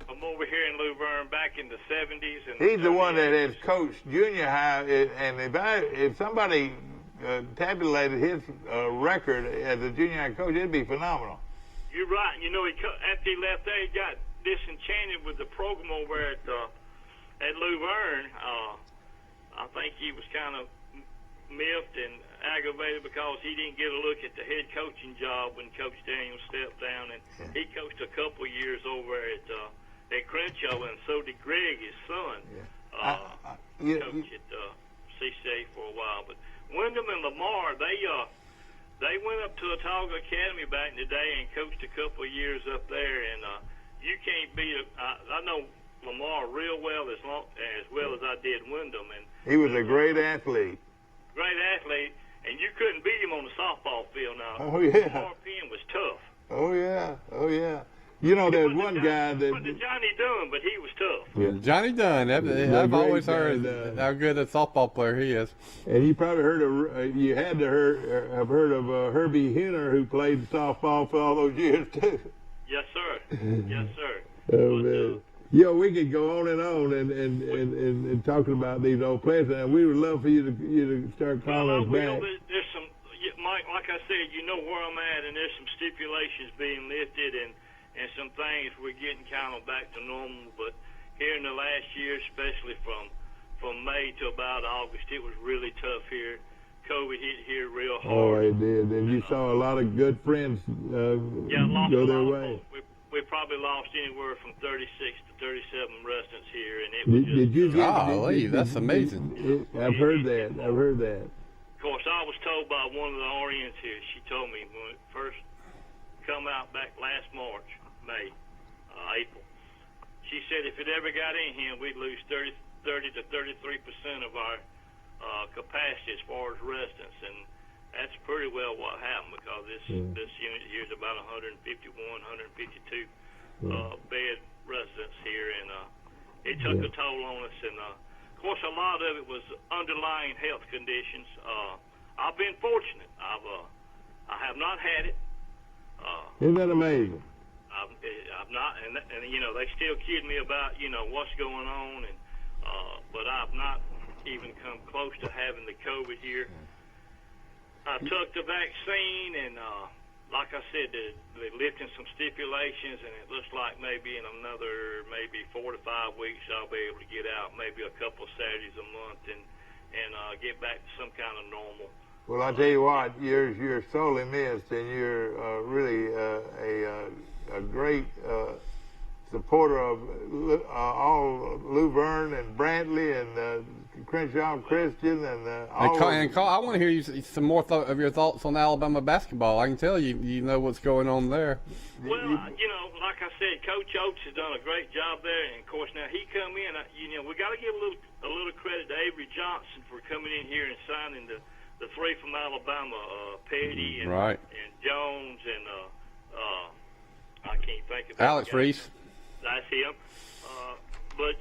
from over here in Luverne back in the 70s. And He's the one that 30s. has coached junior high, and if somebody tabulated his record as a junior high coach, it'd be phenomenal. You're right. You know, after he left there, he got disenchanted with the program over at Luverne. I think he was kind of miffed and aggravated because he didn't get a look at the head coaching job when Coach Daniels stepped down, and he coached a couple of years over at Crenshaw, and so did Greg, his son. Coached at CCA for a while. But Wyndham and Lamar, they went up to Otago Academy back in the day and coached a couple of years up there, and you can't beat I know Lamar real well as well as I did Wyndham, and He was a great athlete. great athlete, and you couldn't beat him on the softball field. Now, Oh, yeah. Lamar Penn was tough. Oh yeah. You know, there's one guy What that. did Johnny Dunn, but he was tough. Johnny Dunn. I've great always guy, heard how good a softball player he is. And you probably heard of, you had to have heard of Herbie Henner, who played softball for all those years too. Yes, sir. Yes, sir. Oh But, man. We could go on and talking about these old players, and we would love for you to start calling Well, us back. there's some, Mike, like I said, you know where I'm at, and there's some stipulations being lifted, and some things we're getting kind of back to normal. But here in the last year, especially from May to about August, it was really tough here. COVID hit here real hard. Oh, it did. And you saw a lot of good friends Lost go a their lot of way. folks. We probably lost anywhere from 36 to 37 residents here, and it was Did you get? Golly, that's amazing. I've heard that. Of course, I was told by one of the RNs here. She told me when it first come out back last March, April. She said if it ever got in here, we'd lose 30 to 33% of our capacity as far as residents, and that's pretty well what happened because this unit here is about 151, 152 bed residents here, and it took a toll on us. And of course, a lot of it was underlying health conditions. I've been fortunate. I have not had it. Isn't that amazing? I've not, and you know they still kid me about what's going on, and but I've not even come close to having the COVID here. I took the vaccine, and like I said, they're lifting some stipulations, and it looks like maybe in another 4 to 5 weeks I'll be able to get out maybe a couple of Saturdays a month and get back to some kind of normal. Well, I tell you what, you're sorely missed, and you're really a great supporter of all Luverne and Brantley and Crenshaw Christian and all. And Carl, I want to hear some more of your thoughts on Alabama basketball. I can tell you know what's going on there. Well, like I said, Coach Oates has done a great job there, and of course now he come in. We got to give a little credit to Avery Johnson for coming in here and signing the three from Alabama, Petty and Jones and I can't think of Alex Reese. That's him. But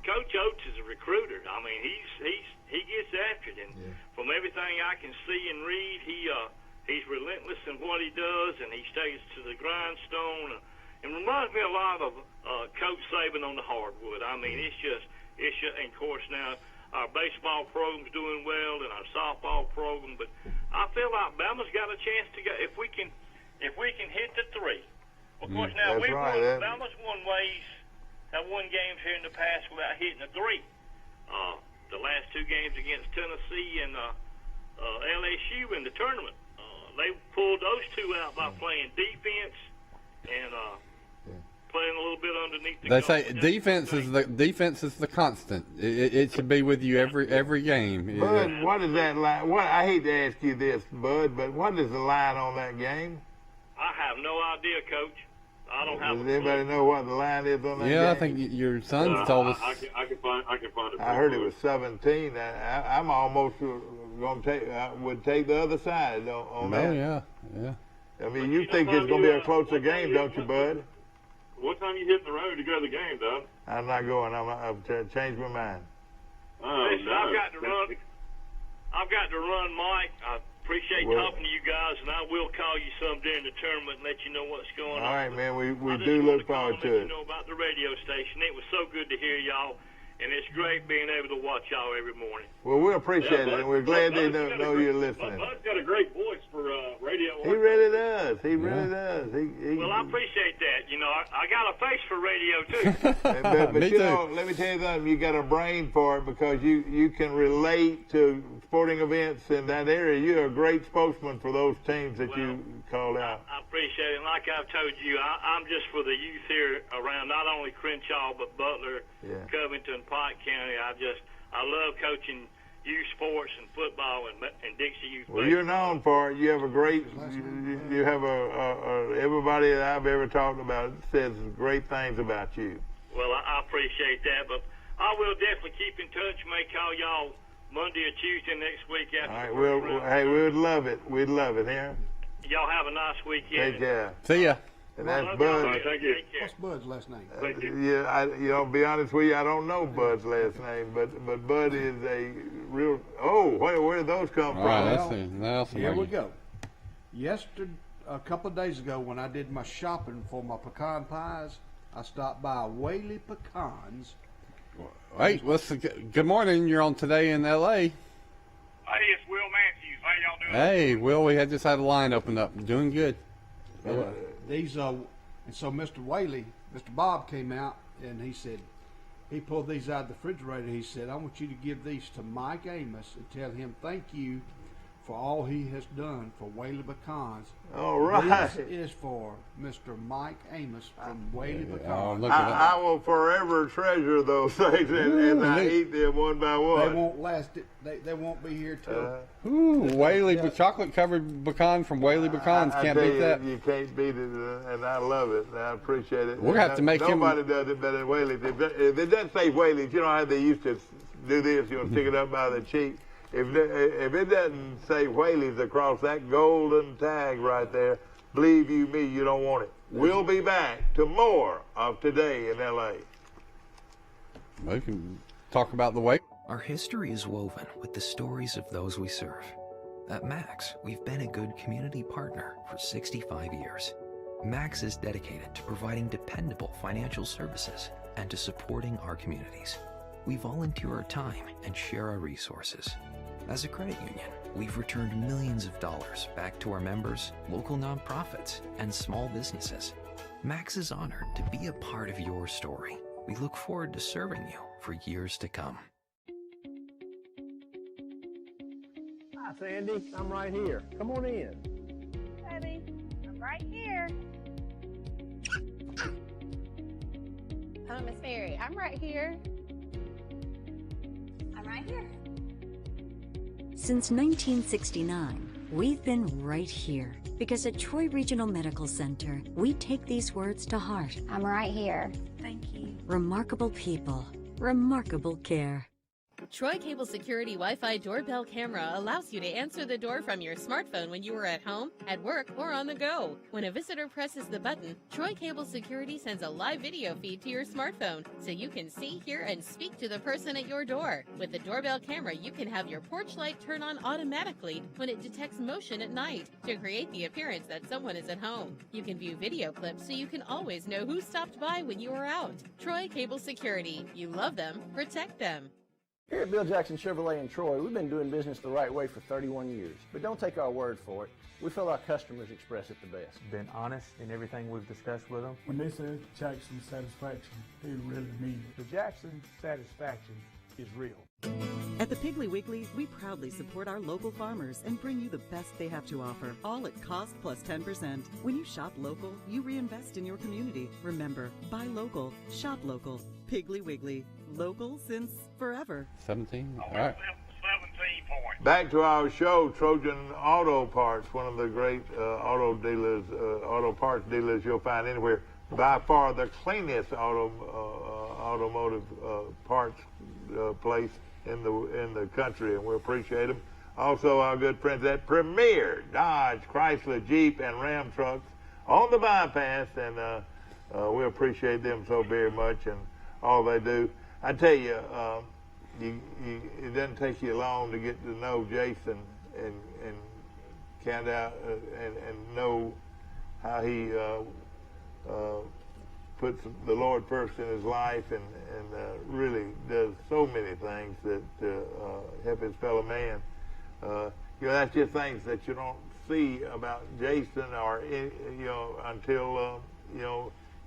Coach Oates is a recruiter. I mean, he gets after it, and from everything I can see and read, he's relentless in what he does, and he stays to the grindstone. And reminds me a lot of Coach Saban on the hardwood. I mean, it's just, and of course now our baseball program's doing well and our softball program, but I feel like Bama's got a chance to go if we can hit the three. Of course, now Bama's have won games here in the past without hitting a three. The last two games against Tennessee and LSU in the tournament, they pulled those two out by playing defense and playing a little bit underneath the. They say defense is the constant. It should be with you every game. Bud, what is that line? I hate to ask you this, Bud, but what is the line on that game? I have no idea, Coach. I don't have. Does anybody know what the line is on that game? Yeah, I think your son told us. I can find it. I heard it was 17. I'm almost going to would take the other side on that. Oh yeah. I mean, you think it's going to be a closer game, don't you, Bud? What time you hitting the road to go to the game, Doug? I'm not going. I've changed my mind. Listen, I've got to run, Mike. I appreciate talking to you guys, and I will call you some during the tournament and let you know what's going on. All right, man. We do look forward to it. Let you know about the radio station. It was so good to hear y'all, and it's great being able to watch y'all every morning. Well, we appreciate it, and we're glad they know you're listening. Bud's got a great voice for radio. He really does. He really does. Well, I appreciate that. I got a face for radio, too. but you know, let me tell you something. You got a brain for it because you can relate to sporting events in that area. You're a great spokesman for those teams that you call out. I appreciate it. And like I've told you, I'm just for the youth here around not only Crenshaw but Butler, Covington, Pike County. I love coaching youth sports and football and Dixie youth. Well, you're known for it. You have a great. You have everybody that I've ever talked about says great things about you. Well, I appreciate that, but I will definitely keep in touch. May call y'all Monday or Tuesday next week after. All right, we would love it. We'd love it here. Y'all have a nice weekend. Take care. See ya. And that's Bud. Right, thank you. What's Bud's last name? Thank you. To be honest with you, I don't know Bud's last name, but Bud is a real. Oh, where did those come from? All right, let's see. Now, Here we go. A couple of days ago, when I did my shopping for my pecan pies, I stopped by Whaley Pecans. Hey, good morning. You're on Today in L.A. Hey, it's Will Matthews. How y'all doing? Hey, Will, we just had a line open up. Doing good. And so Mr. Whaley, Mr. Bob came out and he said, he pulled these out of the refrigerator. He said, I want you to give these to Mike Amos and tell him thank you for all he has done for Whaley Pecans. All right. This is for Mr. Mike Amos from Whaley Pecans. I will forever treasure those things and I eat them one by one. They won't last. They won't be here till. Whaley, chocolate covered pecan from Whaley Pecans. Can't beat that. You can't beat it, and I love it. I appreciate it. We're going to have to make Nobody does it better than Whaley. If it doesn't say Whaley, you know how they used to do this, you know, stick it up by the cheek. If it doesn't say Whaley's across that golden tag right there, believe you me, you don't want it. We'll be back to more of Today in L.A. We can talk about the way. Our history is woven with the stories of those we serve. At Max, we've been a good community partner for 65 years. Max is dedicated to providing dependable financial services and to supporting our communities. We volunteer our time and share our resources. As a credit union, we've returned millions of dollars back to our members, local nonprofits, and small businesses. Max is honored to be a part of your story. We look forward to serving you for years to come. Hi, Sandy. I'm right here. Come on in. Daddy, I'm right here. Miss Mary, I'm right here. I'm right here. Since 1969, we've been right here because at Troy Regional Medical Center, we take these words to heart. I'm right here. Thank you. Remarkable people, remarkable care. Troy Cable Security Wi-Fi doorbell camera allows you to answer the door from your smartphone when you are at home, at work, or on the go. When a visitor presses the button, Troy Cable Security sends a live video feed to your smartphone so you can see, hear, and speak to the person at your door. With the doorbell camera, you can have your porch light turn on automatically when it detects motion at night to create the appearance that someone is at home. You can view video clips so you can always know who stopped by when you are out. Troy Cable Security. You love them, protect them. Here at Bill Jackson Chevrolet in Troy, we've been doing business the right way for 31 years. But don't take our word for it. We feel our customers express it the best. Been honest in everything we've discussed with them. When they say Jackson satisfaction, they really mean it. The Jackson satisfaction is real. At the Piggly Wiggly, we proudly support our local farmers and bring you the best they have to offer, all at cost plus 10%. When you shop local, you reinvest in your community. Remember, buy local, shop local. Piggly Wiggly, local since forever. 17? All right. 17 points. Back to our show, Trojan Auto Parts, one of the great auto parts dealers you'll find anywhere. By far the cleanest automotive parts place in the country, and we appreciate them. Also, our good friends at Premier Dodge, Chrysler, Jeep, and Ram trucks on the bypass, and we appreciate them so very much and all they do. I tell you, it doesn't take you long to get to know Jason and count out and know how he puts the Lord first in his life and really does so many things that help his fellow man. That's just things that you don't see about Jason or until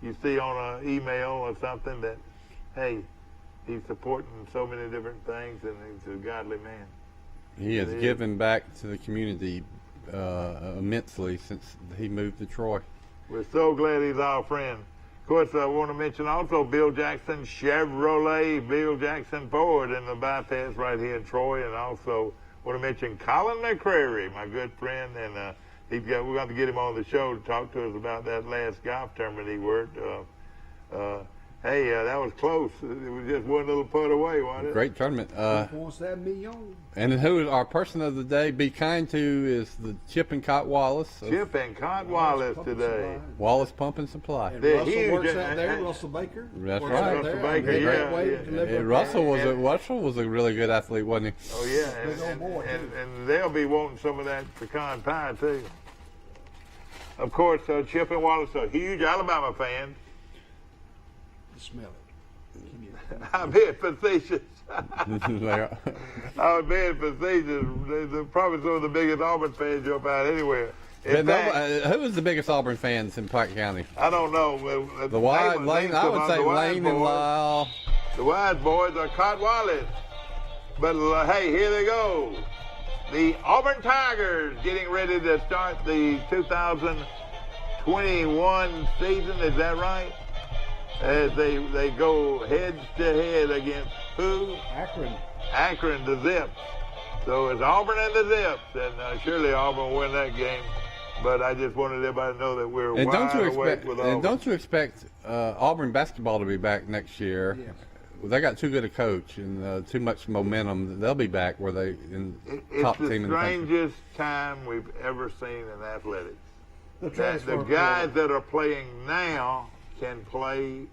you see on an email or something that, hey, he's supporting so many different things and he's a godly man. He has given back to the community immensely since he moved to Troy. We're so glad he's our friend. Of course, I want to mention also Bill Jackson Chevrolet, Bill Jackson Ford in the bypass right here in Troy, and also want to mention Colin McCrary, my good friend, and we're going to get him on the show to talk to us about that last golf tournament he worked. Hey, that was close. It was just one little putt away, wasn't it? Great tournament. And who our person of the day, be kind to, is the Chip and Cott Wallace. Chip and Cott Wallace today. Wallace Pump and Supply. And Russell works out there, Russell Baker. That's right. Russell Baker, yeah. Russell was a really good athlete, wasn't he? Oh, yeah. And they'll be wanting some of that pecan pie, too. Of course, Chip and Wallace are huge Alabama fans. Smell it. I'm being facetious. I'm being facetious. They're probably some of the biggest Auburn fans you'll find anywhere. Who is the biggest Auburn fans in Pike County? I don't know. Lane, I would say Lane and Lyle. The Wise boys are Cott Wallace. But hey, here they go. The Auburn Tigers getting ready to start the 2021 season. Is that right? As they go head to head against who? Akron, the Zips. So it's Auburn and the Zips, and surely Auburn will win that game. But I just wanted everybody to know that we're wide awake with Auburn. And don't you expect Auburn basketball to be back next year? Yes. They got too good a coach and too much momentum. They'll be back where they top team in the country. It's the strangest time we've ever seen in athletics. The guys that are playing now can play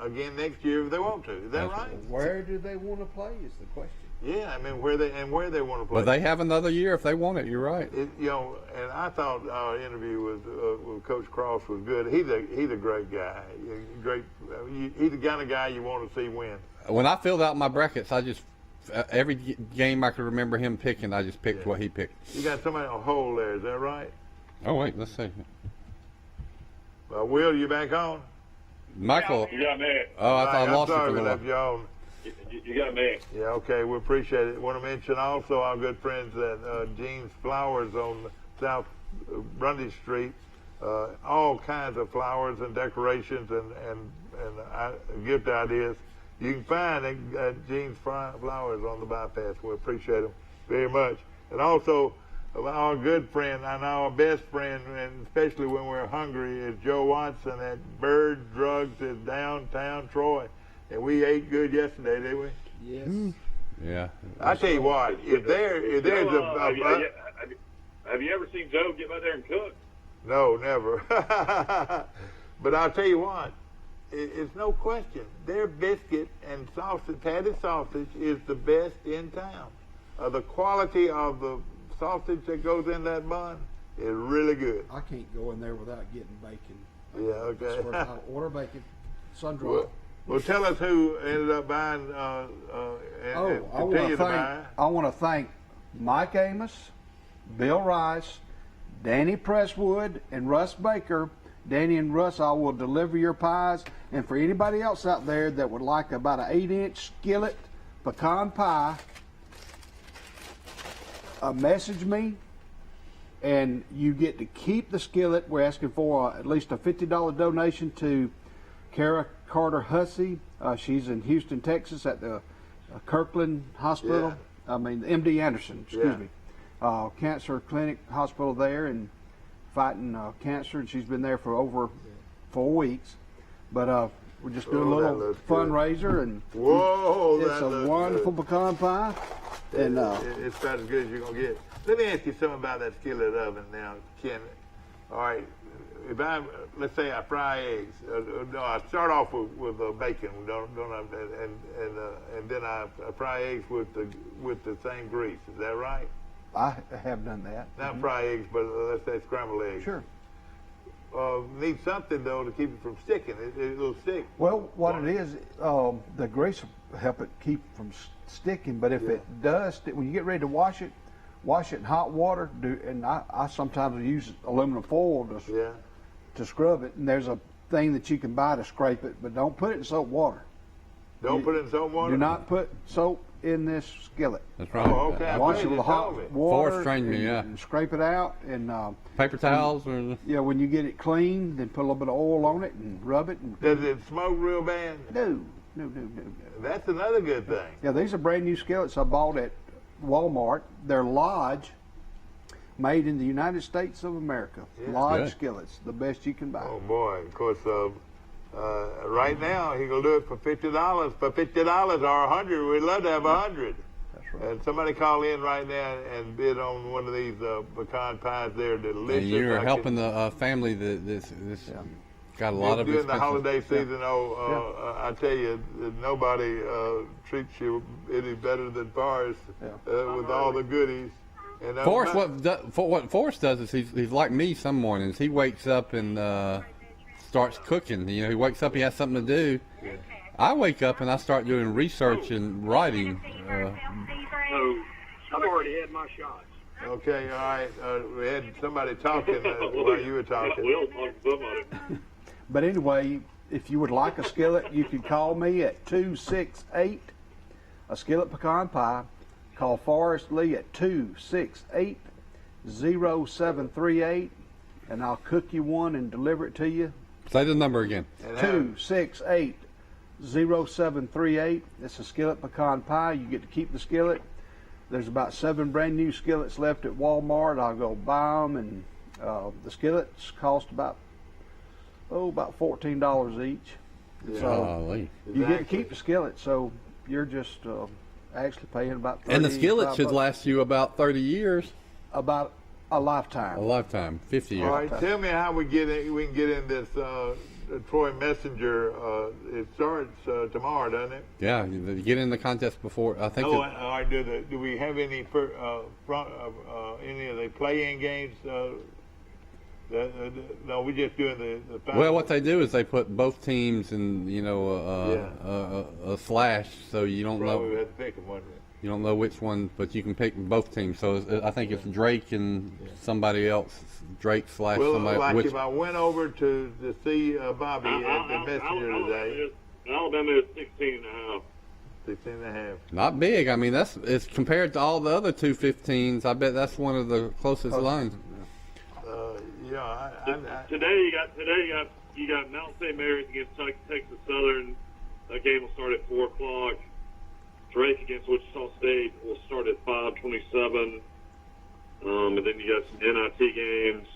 again next year if they want to. Is that right? Where do they want to play is the question. Yeah, I mean where they want to play. But they have another year if they want it. You're right. And I thought our interview with Coach Cross was good. He's a great guy. He's the kind of guy you want to see win. When I filled out my brackets, I just every game I could remember him picking, I just picked what he picked. You got somebody on hold there, is that right? Oh, wait, let's see. Will, you back on? Michael. You got me. Oh, I thought I lost you for a I'm sorry we little left you on. You got me. Yeah, okay, we appreciate it. Want to mention also our good friends at Jean's Flowers on South Grundy Street. All kinds of flowers and decorations and gift ideas. You can find at Jean's Flowers on the bypass. We appreciate them very much. And also, our good friend and our best friend, and especially when we're hungry, is Joe Watson at Bird Drugs in downtown Troy. And we ate good yesterday, didn't we? Yes. Yeah. I tell you what, if there's have you ever seen Joe get out there and cook? No, never. But I'll tell you what, it's no question. Their biscuit and sausage, patty sausage, is the best in town. The quality of the sausage that goes in that bun is really good. I can't go in there without getting bacon. Yeah, okay. I'll order bacon, sun-dried. Well, tell us who ended up buying I continue to buy. want to thank Mike Amos, Bill Rice, Danny Presswood, and Russ Baker. Danny and Russ, I will deliver your pies. And for anybody else out there that would like about an 8-inch skillet pecan pie, message me, and you get to keep the skillet. We're asking for at least a $50 donation to Kara Carter Hussey. She's in Houston, Texas at the Kirkland Hospital. Yeah. MD Anderson, excuse me. Cancer clinic hospital there, and fighting cancer, and she's been there for over 4 weeks. But we're just doing a little fundraiser, and it's a wonderful pecan pie. And it's about as good as you're going to get. Let me ask you something about that skillet oven now, Ken. All right, let's say I fry eggs. No, I start off with bacon, and then I fry eggs with the same grease. Is that right? I have done that. Not fry eggs, but let's say scrambled eggs. Sure. Need something though to keep it from sticking. It'll stick. Well, what it is, the grease will help it keep from sticking. But if it does, when you get ready to wash it in hot water. And I sometimes use aluminum foil to scrub it. And there's a thing that you can buy to scrape it, but don't put it in soap water. Don't put it in soap water? Do not put soap in this skillet. That's right. Oh, okay. Wash it with hot water. Forrest trained me, and scrape it out. And paper towels? When you get it clean, then put a little bit of oil on it and rub it. And does it smoke real bad? No. That's another good thing. Yeah, these are brand new skillets I bought at Walmart. They're Lodge, made in the United States of America. Yeah. Lodge skillets, the best you can buy. Oh boy! Of course, right now he gonna do it for $50. For $50 or $100, we'd love to have 100. That's right. And somebody call in right now and bid on one of these pecan pies. They're delicious. And you're helping the family this got a lot of during the holiday season. I tell you, nobody treats you any better than Forrest with all the goodies. And Forrest, what Forrest does is he's like me some mornings. He wakes up and starts cooking. He wakes up, he has something to do. Yeah. I wake up and I start doing research and writing. I've already had my shots. Okay, all right. We had somebody talking while you were talking. But anyway, if you would like a skillet, you can call me at 268 a skillet pecan pie. Call Forrest Lee at 268-0738, and I'll cook you one and deliver it to you. Say the number again. 268-0738. It's a skillet pecan pie. You get to keep the skillet. There's about 7 brand new skillets left at Walmart. I'll go buy them, and the skillets cost about $14 each. Yeah. So you get to keep the skillet, so you're just actually paying about $30. And the skillet should last you about 30 years. About a lifetime. A lifetime, 50 years. All right, tell me how we can get in this Troy Messenger. It starts tomorrow, doesn't it? Yeah, you get in the contest before. I think. All right. Do we have any any of the play-in games? No, we're just doing the final. Well, what they do is they put both teams in, a slash, so you don't know. We had to pick them, wasn't You don't know which one, but you can pick both teams. So I think it's Drake and somebody else. Drake / Well, somebody. like if I went over to see Bobby at the Messenger today. Alabama is 16.5. 16.5. Not big. I mean, it's compared to all the other 215s. I bet that's one of the closest lines. Today you got Mount St. Mary's against Texas Southern. That game will start at 4 o'clock. Drake against Wichita State will start at 5:27. And then you got some NIT games.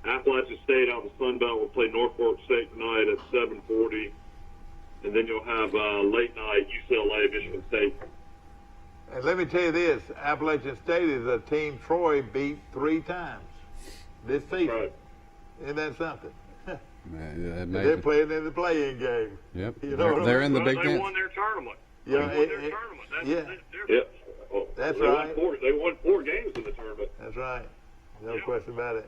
Appalachian State out of the Sun Belt will play Norfolk State tonight at 7:40. And then you'll have late night UCLA, Michigan State. And let me tell you this, Appalachian State is a team Troy beat 3 times this season. Right. Isn't that something? Man, they're playing in the play-in game. Yep. You know They're in the Big They Dance. won their tournament. Yeah, They won their tournament. That's they right. They won 4 games in the tournament. That's right. No question about it.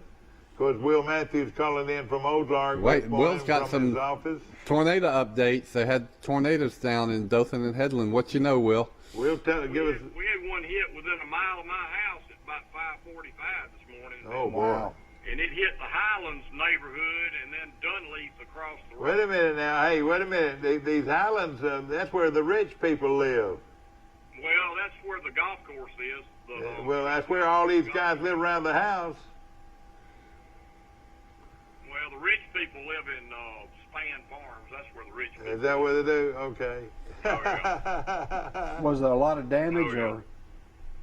Of course, Will Matthews calling in from Ozark. Wait, this Will's morning got from his some office. tornado updates. They had tornadoes down in Dothan and Headland. What you know, Will? Will give us. We had one hit within a mile of my house at about 5:45 this morning. Oh, wow. And it hit the Highlands neighborhood and then Dunleaf across the road. Wait a minute now. Hey, wait a minute. These Highlands, that's where the rich people live. Well, that's where the golf course is. Well, that's where all these guys live around the house. Well, the rich people live in Span Farms. That's where the rich people Is that what they do? Okay. Was there a lot of damage or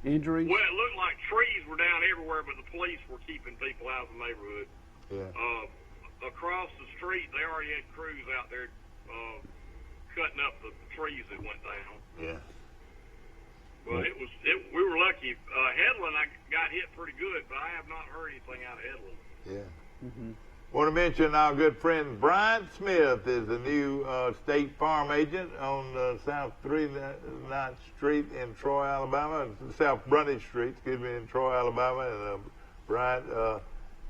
injuries? Well, it looked like trees were down everywhere, but the police were keeping people out of the neighborhood. Yeah. Across the street, they already had crews out there cutting up the trees that went down. Yeah. Well, we were lucky. Headland, I got hit pretty good, but I have not heard anything out of Headland. Yeah. Mm-hmm. Want to mention our good friend Brian Smith is the new State Farm agent on South 39th Street in Troy, Alabama. South Brundage Street, excuse me, in Troy, Alabama. And Brian,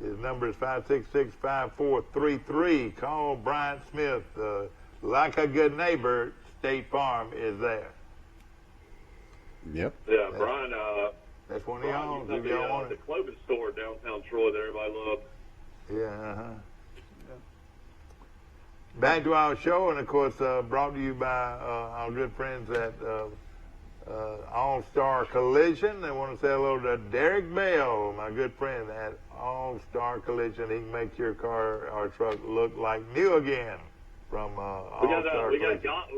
his number is 566-5433. Call Brian Smith. Like a good neighbor, State Farm is there. Yep. Yeah, Brian. That's one of y'all. Brian, the clothing store downtown Troy that everybody loves. Yeah, Back to our show, and of course, brought to you by our good friends at All-Star Collision. I want to say hello to Derek Bell, my good friend at All-Star Collision. He can make your car or truck look like new again from All-Star Collision.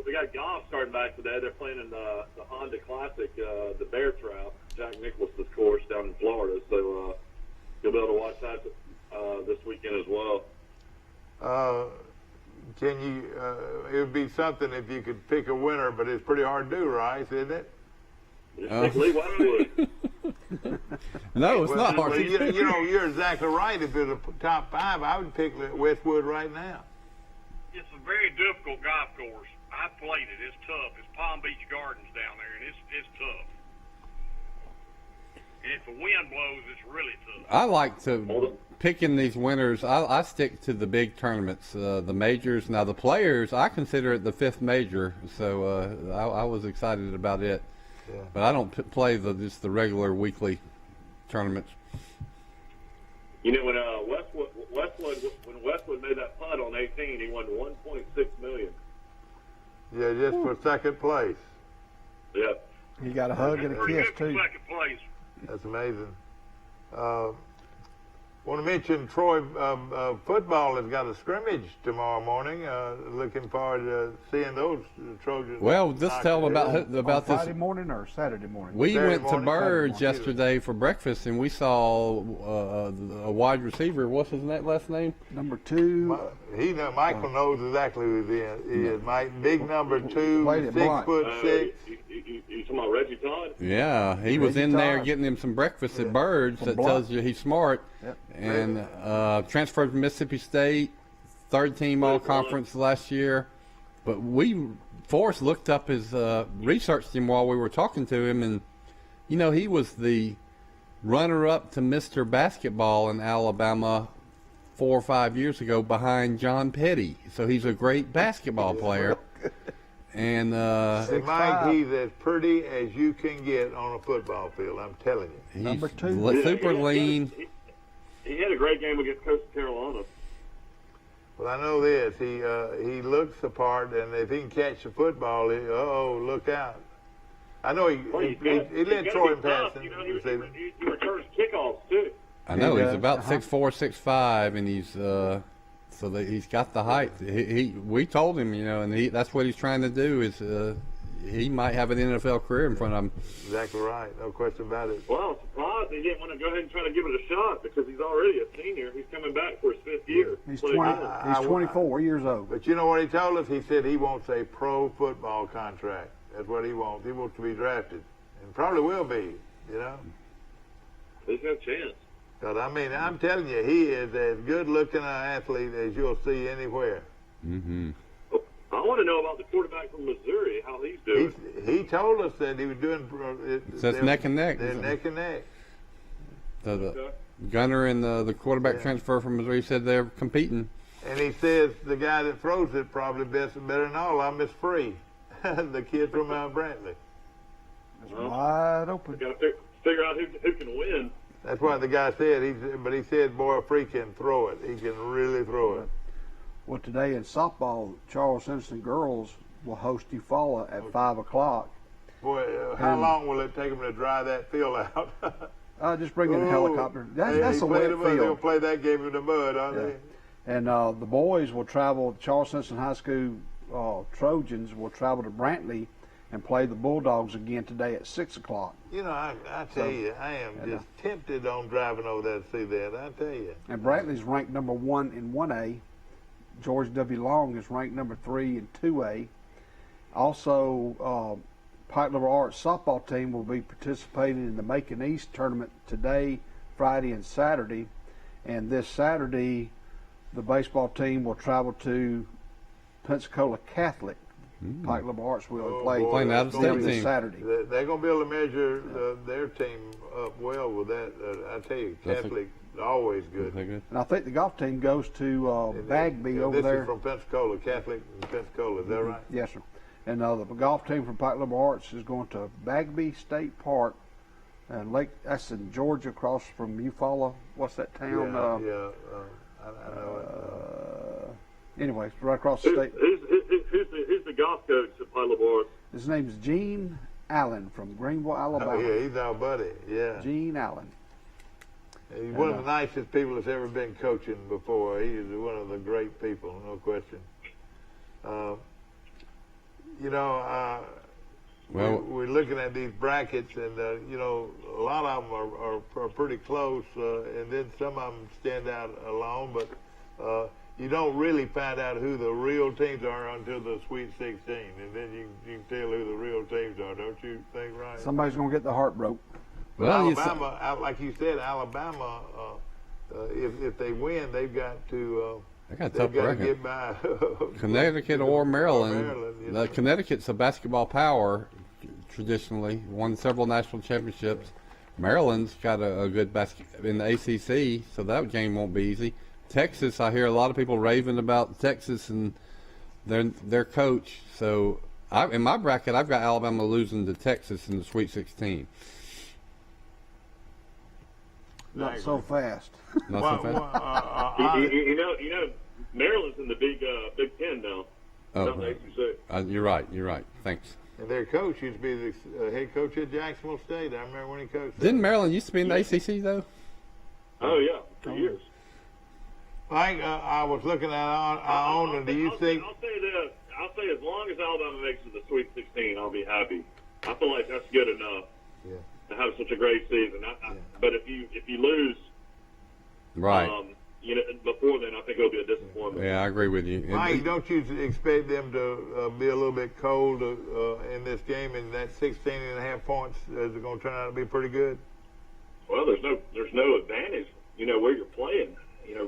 We got golf starting back today. They're playing in the Honda Classic, the Bear Trout, Jack Nicklaus's course down in Florida. So you'll be able to watch that this weekend as well. Can you? It would be something if you could pick a winner, but it's pretty hard to do, right? Isn't it? Pick Lee Westwood. No, it's not hard. Well, you know, you're exactly right. If it's a top 5, I would pick Westwood right now. It's a very difficult golf course. I played it. It's tough. It's Palm Beach Gardens down there, and it's tough. And if the wind blows, it's really tough. I like to picking these winners. I stick to the big tournaments, the majors. Now the players, I consider it the 5th major, so I was excited about it. Yeah. But I don't play just the regular weekly tournaments. You know, when Westwood made that putt on 18, he won $1.6 million. Yeah, just for second place. Yeah. He got a hug and a kiss too. Second place. That's amazing. Want to mention Troy football has got a scrimmage tomorrow morning. Looking forward to seeing those Trojans. Well, just tell them about this. Friday morning or Saturday morning? We went to Burge yesterday for breakfast, and we saw a wide receiver. What's his last name? Number 2. Michael knows exactly who he is. Mike, big number 2, 6'6". You talking about Reggie Todd? Yeah, he was in there getting him some breakfast at Burge. That tells you he's smart. Yep. And transferred from Mississippi State, 3rd team all-conference last year. But Forrest looked up his researched him while we were talking to him, and you know he was the runner-up to Mr. Basketball in Alabama 4 or 5 years ago behind John Petty. So he's a great basketball player. And Mike, he's as pretty as you can get on a football field. I'm telling you. he's Number 2. super lean. He had a great game against Coastal Carolina. Well, I know this. He looks the part, and if he can catch the football, look out. I know he let Troy pass. You know, he returns kickoffs too. I know he's about 6'4", 6'5", and he's so that he's got the height. We told him, you know, and that's what he's trying to do. Is he might have an NFL career in front of him. Exactly right. No question about it. Well, I'm surprised he didn't want to go ahead and try to give it a shot because he's already a senior. He's coming back for his 5th year. He's 24 years old. But you know what he told us? He said he wants a pro football contract. That's what he wants. He wants to be drafted, and probably will be. You know. He's got a chance. But I mean, I'm telling you, he is as good-looking an athlete as you'll see anywhere. Mm-hmm. I want to know about the quarterback from Missouri, how he's doing. He told us that he was doing. So it's neck and neck. They're neck and neck. The gunner and the quarterback transfer from Missouri said they're competing. And he says the guy that throws it probably better than all of them is Free, the kid from Brantley. It's wide open. Got to figure out who can win. That's what the guy said. But he said, boy, Free can throw it. He can really throw it. Well, today in softball, Charles Simpson girls will host Eufaula at 5 o'clock. Boy, how long will it take them to dry that field out? Just bring in a helicopter. That's a wet field. They'll play that game in the mud, aren't they? And the boys will travel. Charles Simpson High School Trojans will travel to Brantley and play the Bulldogs again today at 6 o'clock. You know, I tell you, I am just tempted on driving over there to see that. I tell you. And Brantley's ranked number 1 in 1A. George W. Long is ranked number 3 in 2A. Also, Pike Liberal Arts softball team will be participating in the Macon East tournament today, Friday, and Saturday. And this Saturday, the baseball team will travel to Pensacola Catholic. Pike Liberal Arts will play out of state this team. Saturday. They're going to be able to measure their team up well with that. I tell you, Catholic always good. And I think the golf team goes to Bagby over there. This is from Pensacola, Catholic in Pensacola. Is that right? Yes, sir. And the golf team from Pike Liberal Arts is going to Bagby State Park, and that's in Georgia, across from Eufaula. What's that town? I know it. Anyway, right across the state. Who's the golf coach at Pike Liberal Arts? His name is Gene Allen from Greenville, Alabama. Oh, yeah, he's our buddy. Yeah. Gene Allen. He's one of the nicest people that's ever been coaching before. He is one of the great people, no question. We're looking at these brackets, and a lot of them are pretty close, and then some of them stand out alone. But you don't really find out who the real teams are until the Sweet 16, and then you can tell who the real teams are. Don't you think, right? Somebody's going to get the heart broke. Well, Alabama, like you said, Alabama, if they win, they've got to. They got a tough bracket. Get by Connecticut or Maryland. Connecticut's a basketball power traditionally, won several national championships. Maryland's got a good basket in the ACC, so that game won't be easy. Texas, I hear a lot of people raving about Texas and their coach. So in my bracket, I've got Alabama losing to Texas in the Sweet 16. Not so fast. Not so fast. You know, Maryland's in the Big Ten now. Oh, you're right. Thanks. And their coach used to be the head coach at Jacksonville State. I remember when he coached. Didn't Maryland used to be in the ACC though? Oh yeah, for years. Mike, I was looking at our own, and do you think? I'll say this. I'll say as long as Alabama makes it to the Sweet 16, I'll be happy. I feel like that's good enough. Yeah. To have such a great season. But if you lose, right? Before then, I think it'll be a disappointment. Yeah, I agree with you. Mike, don't you expect them to be a little bit cold in this game, and that 16.5 points is going to turn out to be pretty good? Well, there's no advantage, where you're playing.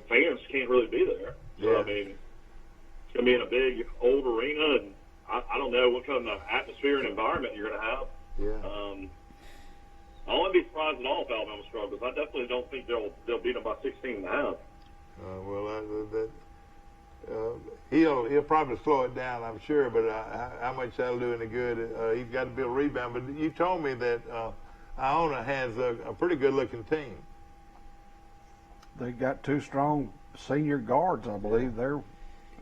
Fans can't really be there. So, yeah. I mean, it's going to be in a big, old arena, and I don't know what kind of atmosphere and environment you're going to have. Yeah. I wouldn't be surprised at all if Alabama struggles. I definitely don't think they'll beat them by 16.5. he'll probably slow it down, I'm sure, but how much that'll do any good? He's got to be a rebound. But you told me that Iona has a pretty good-looking team. They got 2 strong senior guards, I believe. They're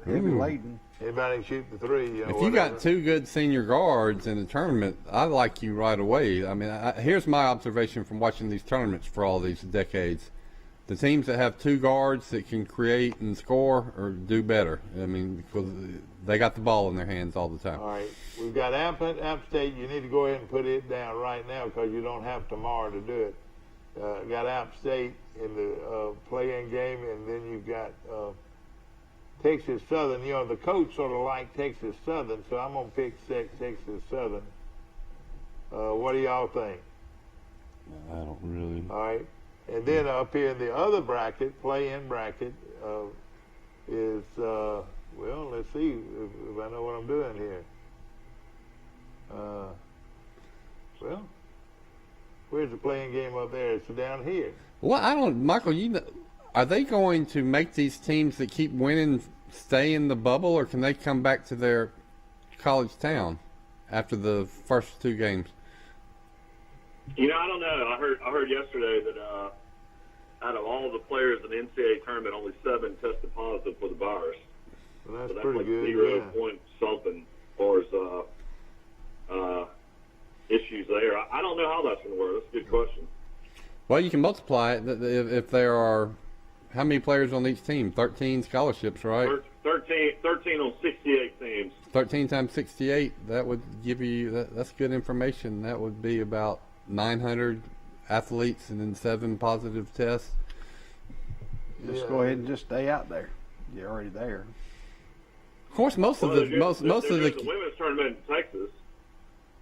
heavy laden. Anybody can shoot the three. If you got 2 good senior guards in the tournament, I like you right away. I mean, here's my observation from watching these tournaments for all these decades. The teams that have 2 guards that can create and score or do better. I mean, because they got the ball in their hands all the time. All right. We've got App State. You need to go ahead and put it down right now because you don't have tomorrow to do it. Got App State in the play-in game, and then you've got Texas Southern. You know, the coach sort of liked Texas Southern, so I'm going to pick Texas Southern. What do y'all think? I don't really. All right. And then up here in the other bracket, play-in bracket, is, well, let's see if I know what I'm doing here. Well, where's the play-in game up there? It's down here. Well, I don't, Michael, are they going to make these teams that keep winning stay in the bubble, or can they come back to their college town after the first 2 games? You know, I don't know. I heard yesterday that out of all the players in the NCAA tournament, only 7 tested positive for the virus. Well, that's so pretty like good. 0 point something as far as issues there. I don't know how that's going to work. That's a good question. Well, you can multiply it if there are how many players on each team? 13 scholarships, right? 13 on 68 teams. 13 times 68. That would give you that's good information. That would be about 900 athletes and then 7 positive tests. Just go ahead and just stay out there. You're already there. Of course, most of the women's tournament in Texas.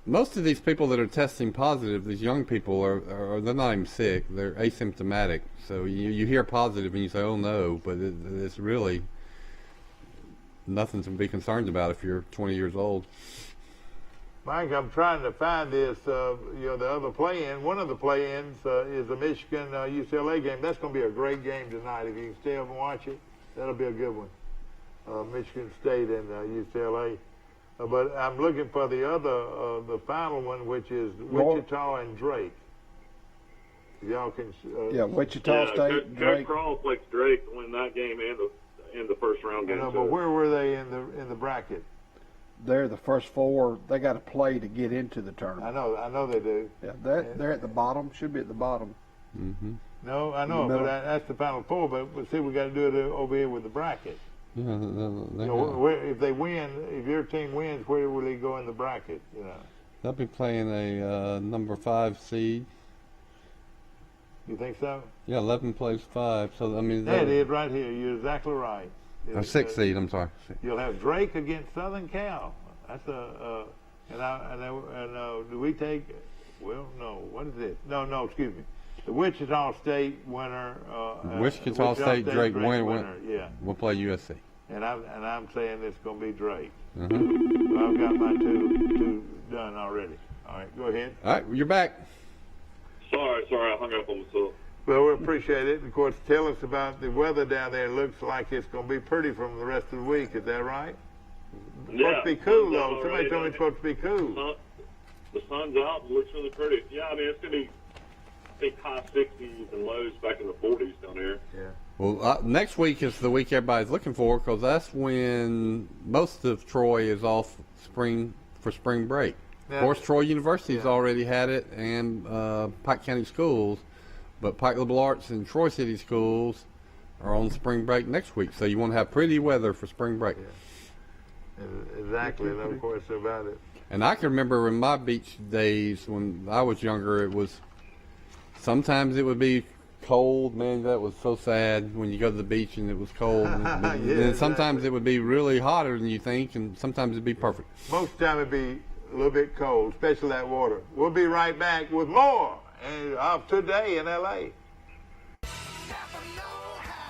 Most of these people that are testing positive, these young people are they're not even sick. They're asymptomatic. So you hear positive and you say, "Oh no," but it's really nothing to be concerned about if you're 20 years old. Mike, I'm trying to find this, the other play-in. One of the play-ins is the Michigan UCLA game. That's going to be a great game tonight. If you can stay up and watch it, that'll be a good one. Michigan State and UCLA. But I'm looking for the other, the final one, which is Wichita and Drake. Y'all can. Wichita State. Drake. Cross likes Drake to win that game and the first round game. But where were they in the bracket? They're the first 4. They got to play to get into the tournament. I know they do. Yeah, they're at the bottom. Should be at the bottom. Mm-hmm. No, I know, but that's the final 4. But see, we got to do it over here with the bracket. Yeah, if they win, if your team wins, where will they go in the bracket? You know, they'll be playing a number 5 seed. You think so? Yeah, 11 plays 5. So I mean, that is right here. You're exactly right. Or 6 seed. I'm sorry. You'll have Drake against Southern Cal. That's do we take? Well, no. What is it? No. Excuse me. The Wichita State winner. Wichita State Drake winner. Yeah. We'll play USC. And I'm saying it's going to be Drake. Mm-hmm. So I've got my two done already. All right, go ahead. All right, you're back. Sorry, I hung up on myself. Well, we appreciate it. Of course, tell us about the weather down there. It looks like it's going to be pretty from the rest of the week. Is that right? It's supposed to be cool, though. Somebody told me it's supposed to be cool. The sun's out and looks really pretty. Yeah, I mean, it's going to be, I think, high 60s and lows back in the 40s down here. Yeah. Well, next week is the week everybody's looking for because that's when most of Troy is off for spring break. Of course, Troy University's already had it, and Pike County Schools, but Pike Liberal Arts and Troy City Schools are on spring break next week. So you want to have pretty weather for spring break. Yeah. Exactly, no question about it. And I can remember in my beach days when I was younger, it was sometimes it would be cold. Man, that was so sad when you go to the beach and it was cold. And sometimes it would be really hotter than you think, and sometimes it'd be perfect. Most of the time it'd be a little bit cold, especially that water. We'll be right back with more of Today in L.A.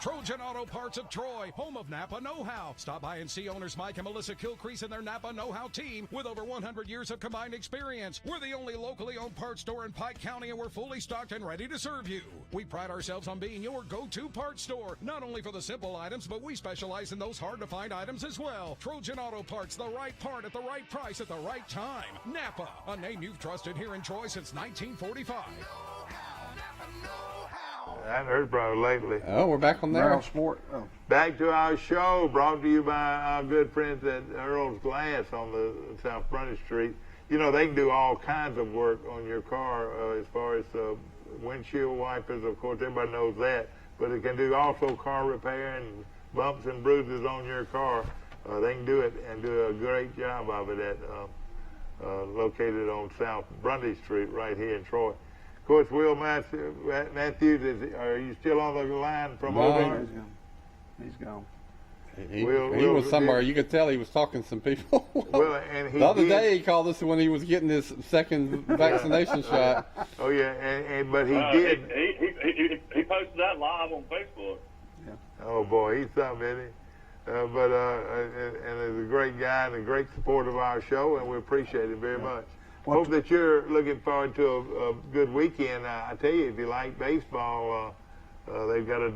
Trojan Auto Parts of Troy, home of Napa Know-How. Stop by and see owners Mike and Melissa Kilcrease and their Napa Know-How team with over 100 years of combined experience. We're the only locally owned parts store in Pike County, and we're fully stocked and ready to serve you. We pride ourselves on being your go-to parts store, not only for the simple items, but we specialize in those hard-to-find items as well. Trojan Auto Parts, the right part at the right price at the right time. Napa, a name you've trusted here in Troy since 1945. I haven't heard from her lately. Oh, we're back on there. Back to our show, brought to you by our good friends at Earl's Glass on the South Frontage Street. You know, they can do all kinds of work on your car as far as windshield wipers. Of course, everybody knows that. But it can do also car repair and bumps and bruises on your car. They can do it and do a great job of it at located on South Grundy Street right here in Troy. Of course, Will Matthews, are you still on the line from over? He's gone. He was somewhere. You could tell he was talking to some people. Well, and the other day he called us when he was getting his second vaccination shot. Oh yeah, but he did. He posted that live on Facebook. Yeah. Oh boy, he's something, isn't he? And he's a great guy and a great supporter of our show, and we appreciate it very much. Hope that you're looking forward to a good weekend. I tell you, if you like baseball, they've got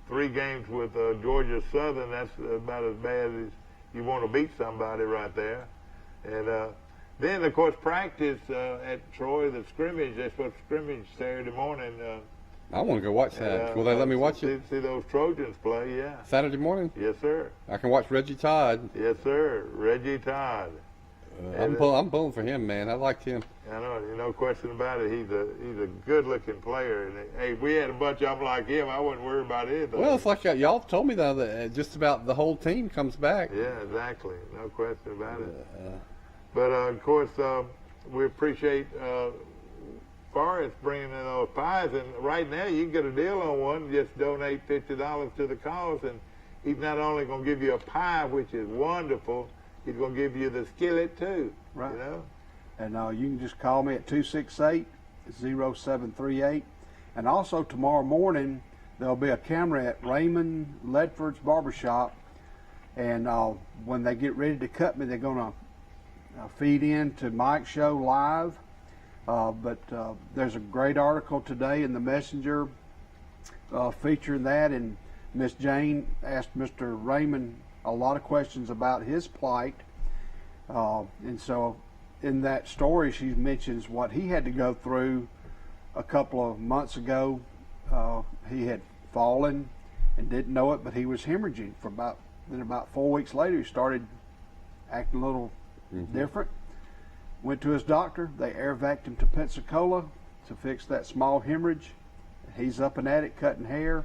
3 games with Georgia Southern. That's about as bad as you want to beat somebody right there. And then, of course, practice at Troy, the scrimmage. They're supposed to scrimmage Saturday morning. I want to go watch that. Will they let me watch it? See those Trojans play, yeah. Saturday morning? Yes, sir. I can watch Reggie Todd. Yes, sir. Reggie Todd. I'm pulling for him, man. I liked him. I know, no question about it. He's a good-looking player. And hey, if we had a bunch of them like him, I wouldn't worry about anything. Well, it's like y'all told me though that just about the whole team comes back. Yeah, exactly. No question about it. But of course, we appreciate Forrest bringing in those pies. And right now, you can get a deal on one. Just donate $50 to the cause, and he's not only going to give you a pie, which is wonderful. He's going to give you the skillet, too. Right. You know? And you can just call me at 268-0738. And also tomorrow morning, there'll be a camera at Raymond Ledford's Barbershop. And when they get ready to cut me, they're going to feed in to Mike's show live. But there's a great article today in the Messenger featuring that. And Miss Jane asked Mr. Raymond a lot of questions about his plight, and so in that story she mentions what he had to go through a couple of months ago. He had fallen and didn't know it, but he was hemorrhaging for about 4 weeks later he started acting a little different. Went to his doctor. They air vacuumed him to Pensacola to fix that small hemorrhage. He's up and at it cutting hair.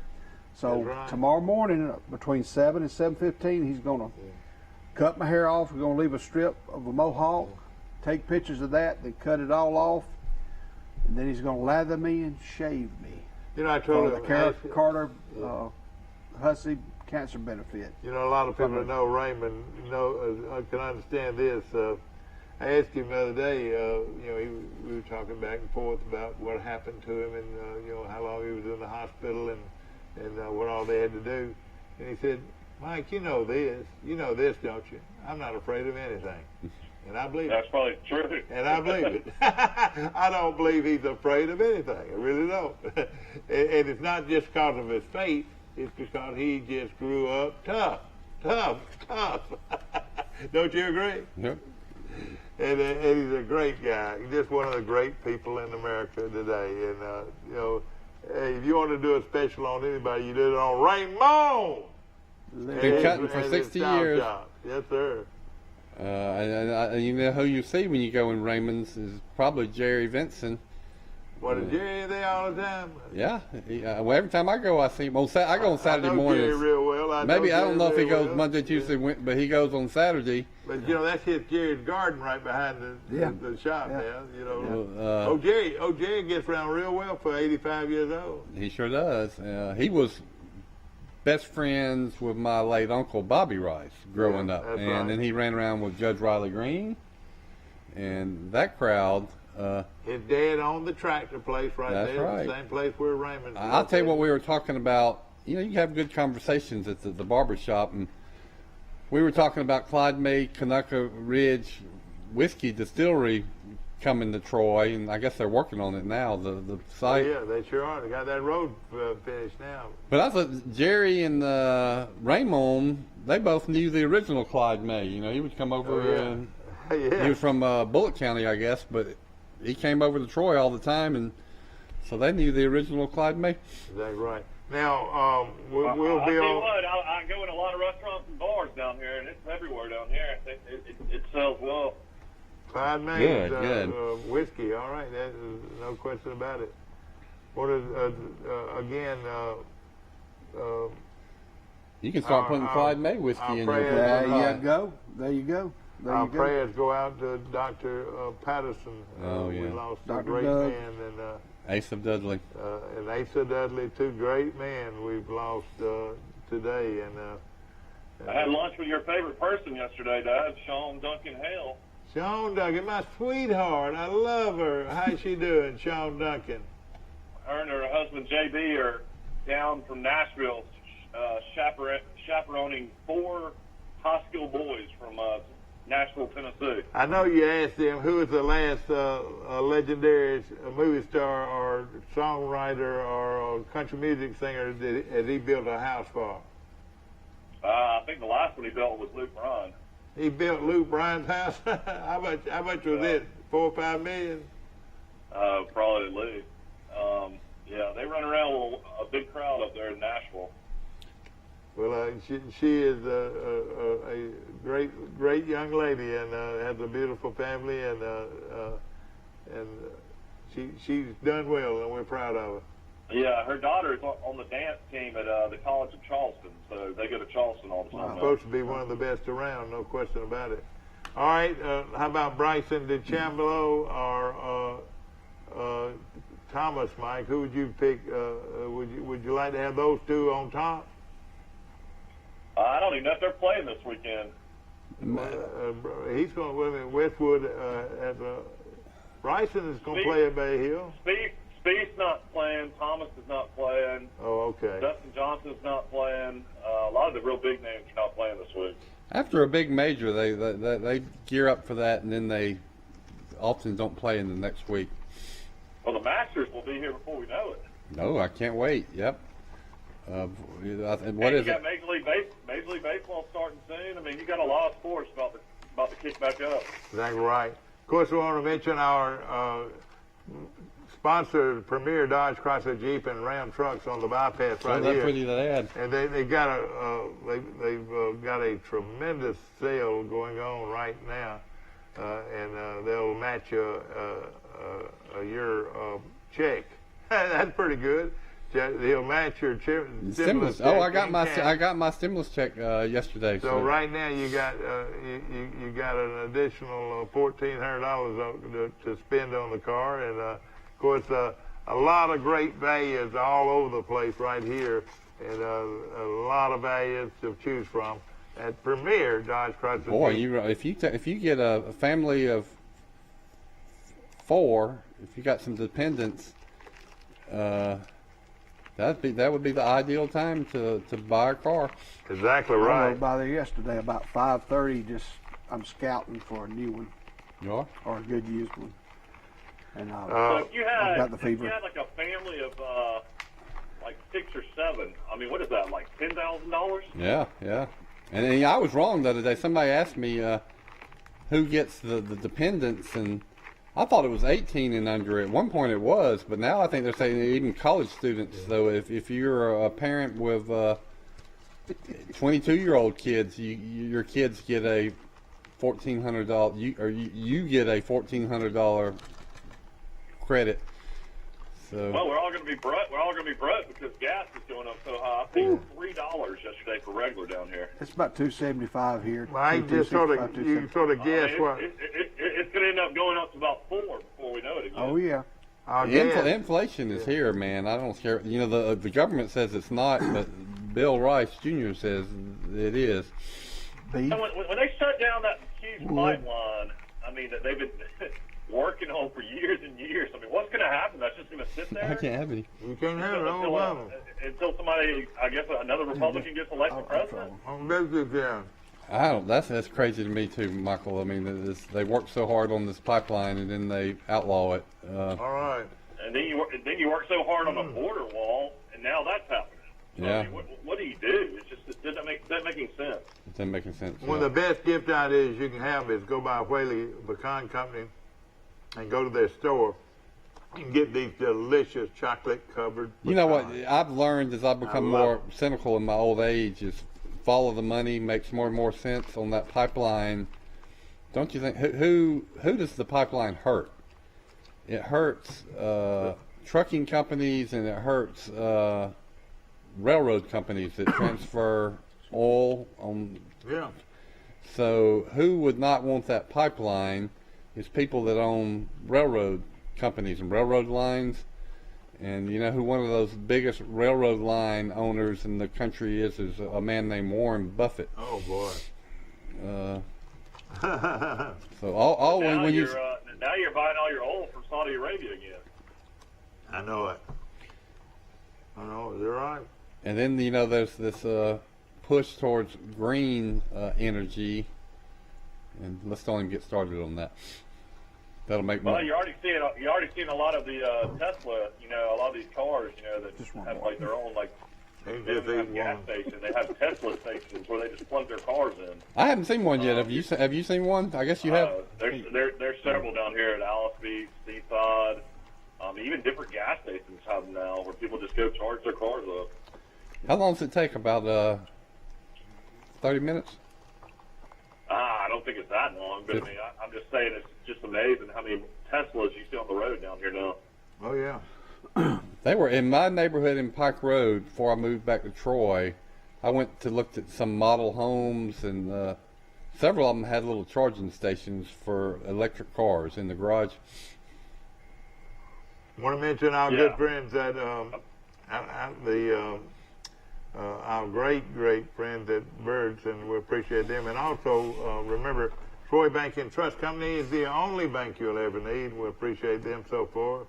So tomorrow morning between 7 and 7:15, he's going to cut my hair off. We're going to leave a strip of a mohawk, take pictures of that, then cut it all off, and then he's going to lather me and shave me. You know, I told him the Carter Hussey cancer benefit. You know, a lot of people that know Raymond can understand this. I asked him the other day, we were talking back and forth about what happened to him and, how long he was in the hospital and what all they had to do. And he said, Mike, you know this, don't you? I'm not afraid of anything. And I believe That's probably true. And I believe it. I don't believe he's afraid of anything. I really don't. And it's not just because of his faith. It's because he just grew up tough. Don't you agree? Yep. And he's a great guy. He's just one of the great people in America today. And, hey, if you want to do a special on anybody, you do it on Raymond. Been cutting for 60 years. Job. Yes, sir. And you know who you see when you go in Raymond's is probably Jerry Vinson. What, is Jerry there all the time? Yeah. Well, every time I go, I see him. I go on Saturday mornings. Jerry real well. I don't know if he goes Monday, Tuesday, but he goes on Saturday. But, that's Jerry's garden right behind the shop there. Jerry gets around real well for 85 years old. He sure does. He was best friends with my late uncle Bobby Rice growing up. And then he ran around with Judge Riley Green. And that crowd, His dad owned the tractor place right That's there, right. the same place where Raymond's. I'll tell you what we were talking about. You know, you have good conversations at the barber shop, and we were talking about Clyde May Kanaka Ridge Whiskey Distillery coming to Troy, and I guess they're working on it now, the site. Oh, yeah, they sure are. They got that road finished now. But I thought Jerry and Raymond, they both knew the original Clyde May. You know, he would come over. And Yeah. he was from Bullitt County, I guess, but he came over to Troy all the time, and so they knew the original Clyde May. That's right. Now, we'll I'll be tell you on. what, I go in a lot of restaurants and bars down here, and it's everywhere down here. It sells well. Clyde May's Good. whiskey. All right, that is no question about it. What is again? You can start putting Clyde May whiskey in your There you go. There you go. There Our you go. prayers go out to Dr. Patterson. We lost a Dr. great Doug. man, and Asa Dudley. And Asa Dudley, two great men we've lost today. And I had lunch with your favorite person yesterday, Dad, Sean Duncan Hale. Sean Duncan, my sweetheart. I love her. How's she doing, Sean Duncan? Her and her husband JB are down from Nashville, chaperoning 4 high school boys from Nashville, Tennessee. I know you asked them who was the last legendary movie star or songwriter or country music singer that he built a house for. I think the last one he built was Luke Bryan. He built Luke Bryan's house. How much was it? 4 or 5 million? Probably at least. Yeah, they run around with a big crowd up there in Nashville. Well, she is a great young lady and has a beautiful family, and she's done well, and we're proud of her. Yeah, her daughter is on the dance team at the College of Charleston, so they go to Charleston all the time. Supposed to be one of the best around, no question about it. All right, how about Bryson DeChambeau or Thomas, Mike? Who would you pick? Would you like to have those two on top? I don't even know if they're playing this weekend. He's going to win in Westwood. Bryson is going to play at Bay Hill. Spieth's not playing. Thomas is not playing. Oh, okay. Dustin Johnson's not playing. A lot of the real big names are not playing this week. After a big major, they gear up for that, and then they often don't play in the next week. Well, the Masters will be here before we know it. No, I can't wait. Yep. What is you it? got Major League Baseball starting soon. I mean, you got a lot of sports about to kick back up. Exactly right. Of course, we want to mention our sponsor, Premier Dodge Chrysler Jeep and Ram trucks on the bypass right here. Pretty that ad. And they've got a tremendous sale going on right now, and they'll match your check. That's pretty good. They'll match your stimulus check. Oh, I got my stimulus check yesterday. So right now you got you got an additional $1,400 to spend on the car, and of course a lot of great values all over the place right here, and a lot of values to choose from at Premier Dodge Chrysler. Boy, if you get a family of 4, if you got some dependents, that would be the ideal time to buy a car. Exactly I right. rode by there yesterday about 5:30. I'm scouting for a new one. You are? Or a good used one. And so if you had like a family of like 6 or 7, I mean, what is that, like $10,000? Yeah. And then, I was wrong the other day. Somebody asked me who gets the dependents, and I thought it was 18 and under. At one point it was, but now I think they're saying even college students. So if you're a parent with 22-year-old kids, your kids get a $1,400. You get a $1,400 credit. So. Well, we're all going to be broke because gas is going up so high. I paid $3 yesterday for regular down here. It's about $2.75 here. Mike, you sort of guess what. It's going to end up going up to about $4 before we know it again. Oh yeah. Inflation is here, man. I don't care. You know, the government says it's not, but Bill Rice Jr. says it is. So when they shut down that huge pipeline, I mean, they've been working on for years and years. I mean, what's going to happen? That's just going to sit there? I can't have any. You can't have it all until somebody, I guess, another Republican gets elected president. That's crazy to me too, Michael. I mean, they work so hard on this pipeline and then they outlaw it. All right. And then you work so hard on a border wall, and now that's happening. So, yeah. I mean, what do you do? It doesn't make sense. It doesn't make sense. One of the best gift ideas you can have is go by a Whaley Pecan Company and go to their store and get these delicious chocolate-covered pecans. You know what I've learned as I've become more cynical in my old age is follow the money makes more and more sense on that pipeline. Don't you think? Who does the pipeline hurt? It hurts trucking companies and it hurts railroad companies that transfer oil on. Yeah. So who would not want that pipeline is people that own railroad companies and railroad lines. And you know who one of those biggest railroad line owners in the country is a man named Warren Buffett. Oh boy. So all now when you now you're buying all your oil from Saudi Arabia again. I know it. I know, you're right. And then you know there's this push towards green energy, and let's don't even get started on that. That'll make well, more. you're already seeing a lot of the Tesla. You know, a lot of these cars. You know, that have like their own like. They don't have gas stations. They have Tesla stations where they just plug their cars in. I haven't seen one yet. Have you seen one? I guess you have. There's several down here at Alice Beach, Seaside. Even different gas stations have them now where people just go charge their cars up. How long does it take? About 30 minutes? I don't think it's that long, but I mean, I'm just saying it's just amazing how many Teslas you see on the road down here now. Oh, yeah. They were in my neighborhood in Pike Road before I moved back to Troy. I went to look at some model homes, and several of them had little charging stations for electric cars in the garage. I want to mention our good friends at our great friends at Birds, and we appreciate them. And also, remember, Troy Bank and Trust Company is the only bank you'll ever need. We appreciate them so far.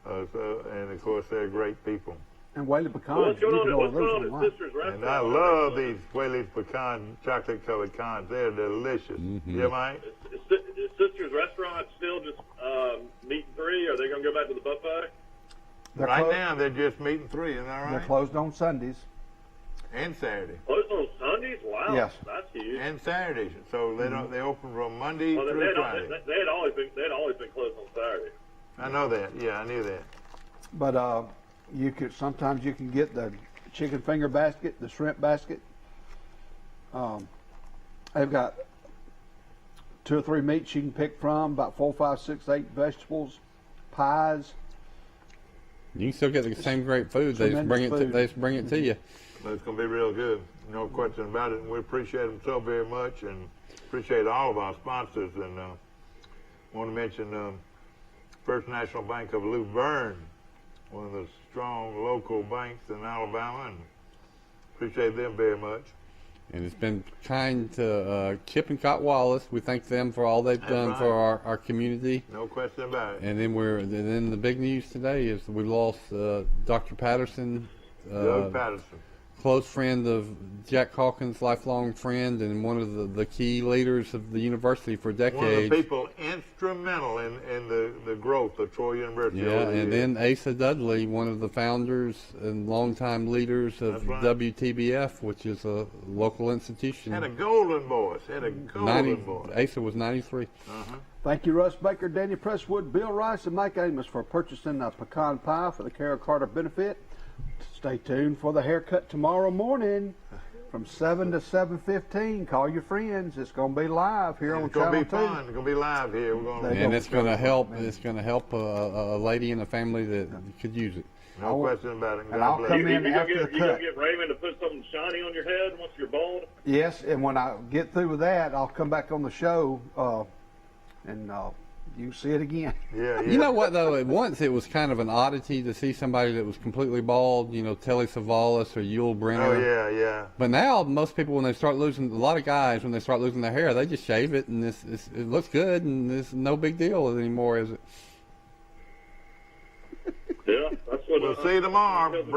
And, of course, they're great people. And Whaley Pecans. What's going on at Sister's Restaurant? And I love these Whaley's Pecan chocolate-covered cons. They're delicious. Mm-hmm. Yeah, Mike? Is Sister's Restaurant still just meat and three? Are they going to go back to the buffet? Right now, they're just meat and three. Isn't that right? They're closed on Sundays. And Saturday. Closed on Sundays? Wow. Yes. That's huge. And Saturdays. So they don't. They open from Monday through Friday. They had always been closed on Saturday. I know that. Yeah, I knew that. But sometimes you can get the chicken finger basket, the shrimp basket. They've got 2 or 3 meats you can pick from, about 4, 5, 6, 8 vegetables, pies. You can still get the same great food. They just bring it to you. But it's going to be real good. No question about it. And we appreciate them so very much, and appreciate all of our sponsors. And want to mention First National Bank of Luverne, one of the strong local banks in Alabama, and appreciate them very much. And it's been kind to Kip and Cott Wallace. We thank them for all they've done for our community. No question about it. And then the big news today is we lost Dr. Patterson. Doug Patterson. Close friend of Jack Hawkins, lifelong friend, and one of the key leaders of the university for decades. One of the people instrumental in the growth of Troy University. Yeah, and then Asa Dudley, one of the founders and longtime leaders of WTBF, which is a local institution. Had a golden voice. Voice. Asa was 93. Thank you, Russ Baker, Danny Presswood, Bill Rice, and Mike Amos for purchasing a pecan pie for the Carol Carter benefit. Stay tuned for the haircut tomorrow morning from 7 to 7:15. Call your friends. It's going to be live here on Channel 2. It's going to be fun. It's going to be live here. And it's going to help. It's going to help a lady in a family that could use it. No question about it. And I'll come in after the cut. You going to get Raymond to put something shiny on your head once you're bald? Yes, and when I get through with that, I'll come back on the show and you see it again. Yeah, yeah. You know what, though? Once it was kind of an oddity to see somebody that was completely bald, you know, Telly Savalas or Yul Brynner. Oh, yeah, yeah. But now, most people, when they start losing, a lot of guys, when they start losing their hair, they just shave it, and it looks good, and it's no big deal anymore, is it? Yeah, that's what. We'll see you tomorrow, Brian.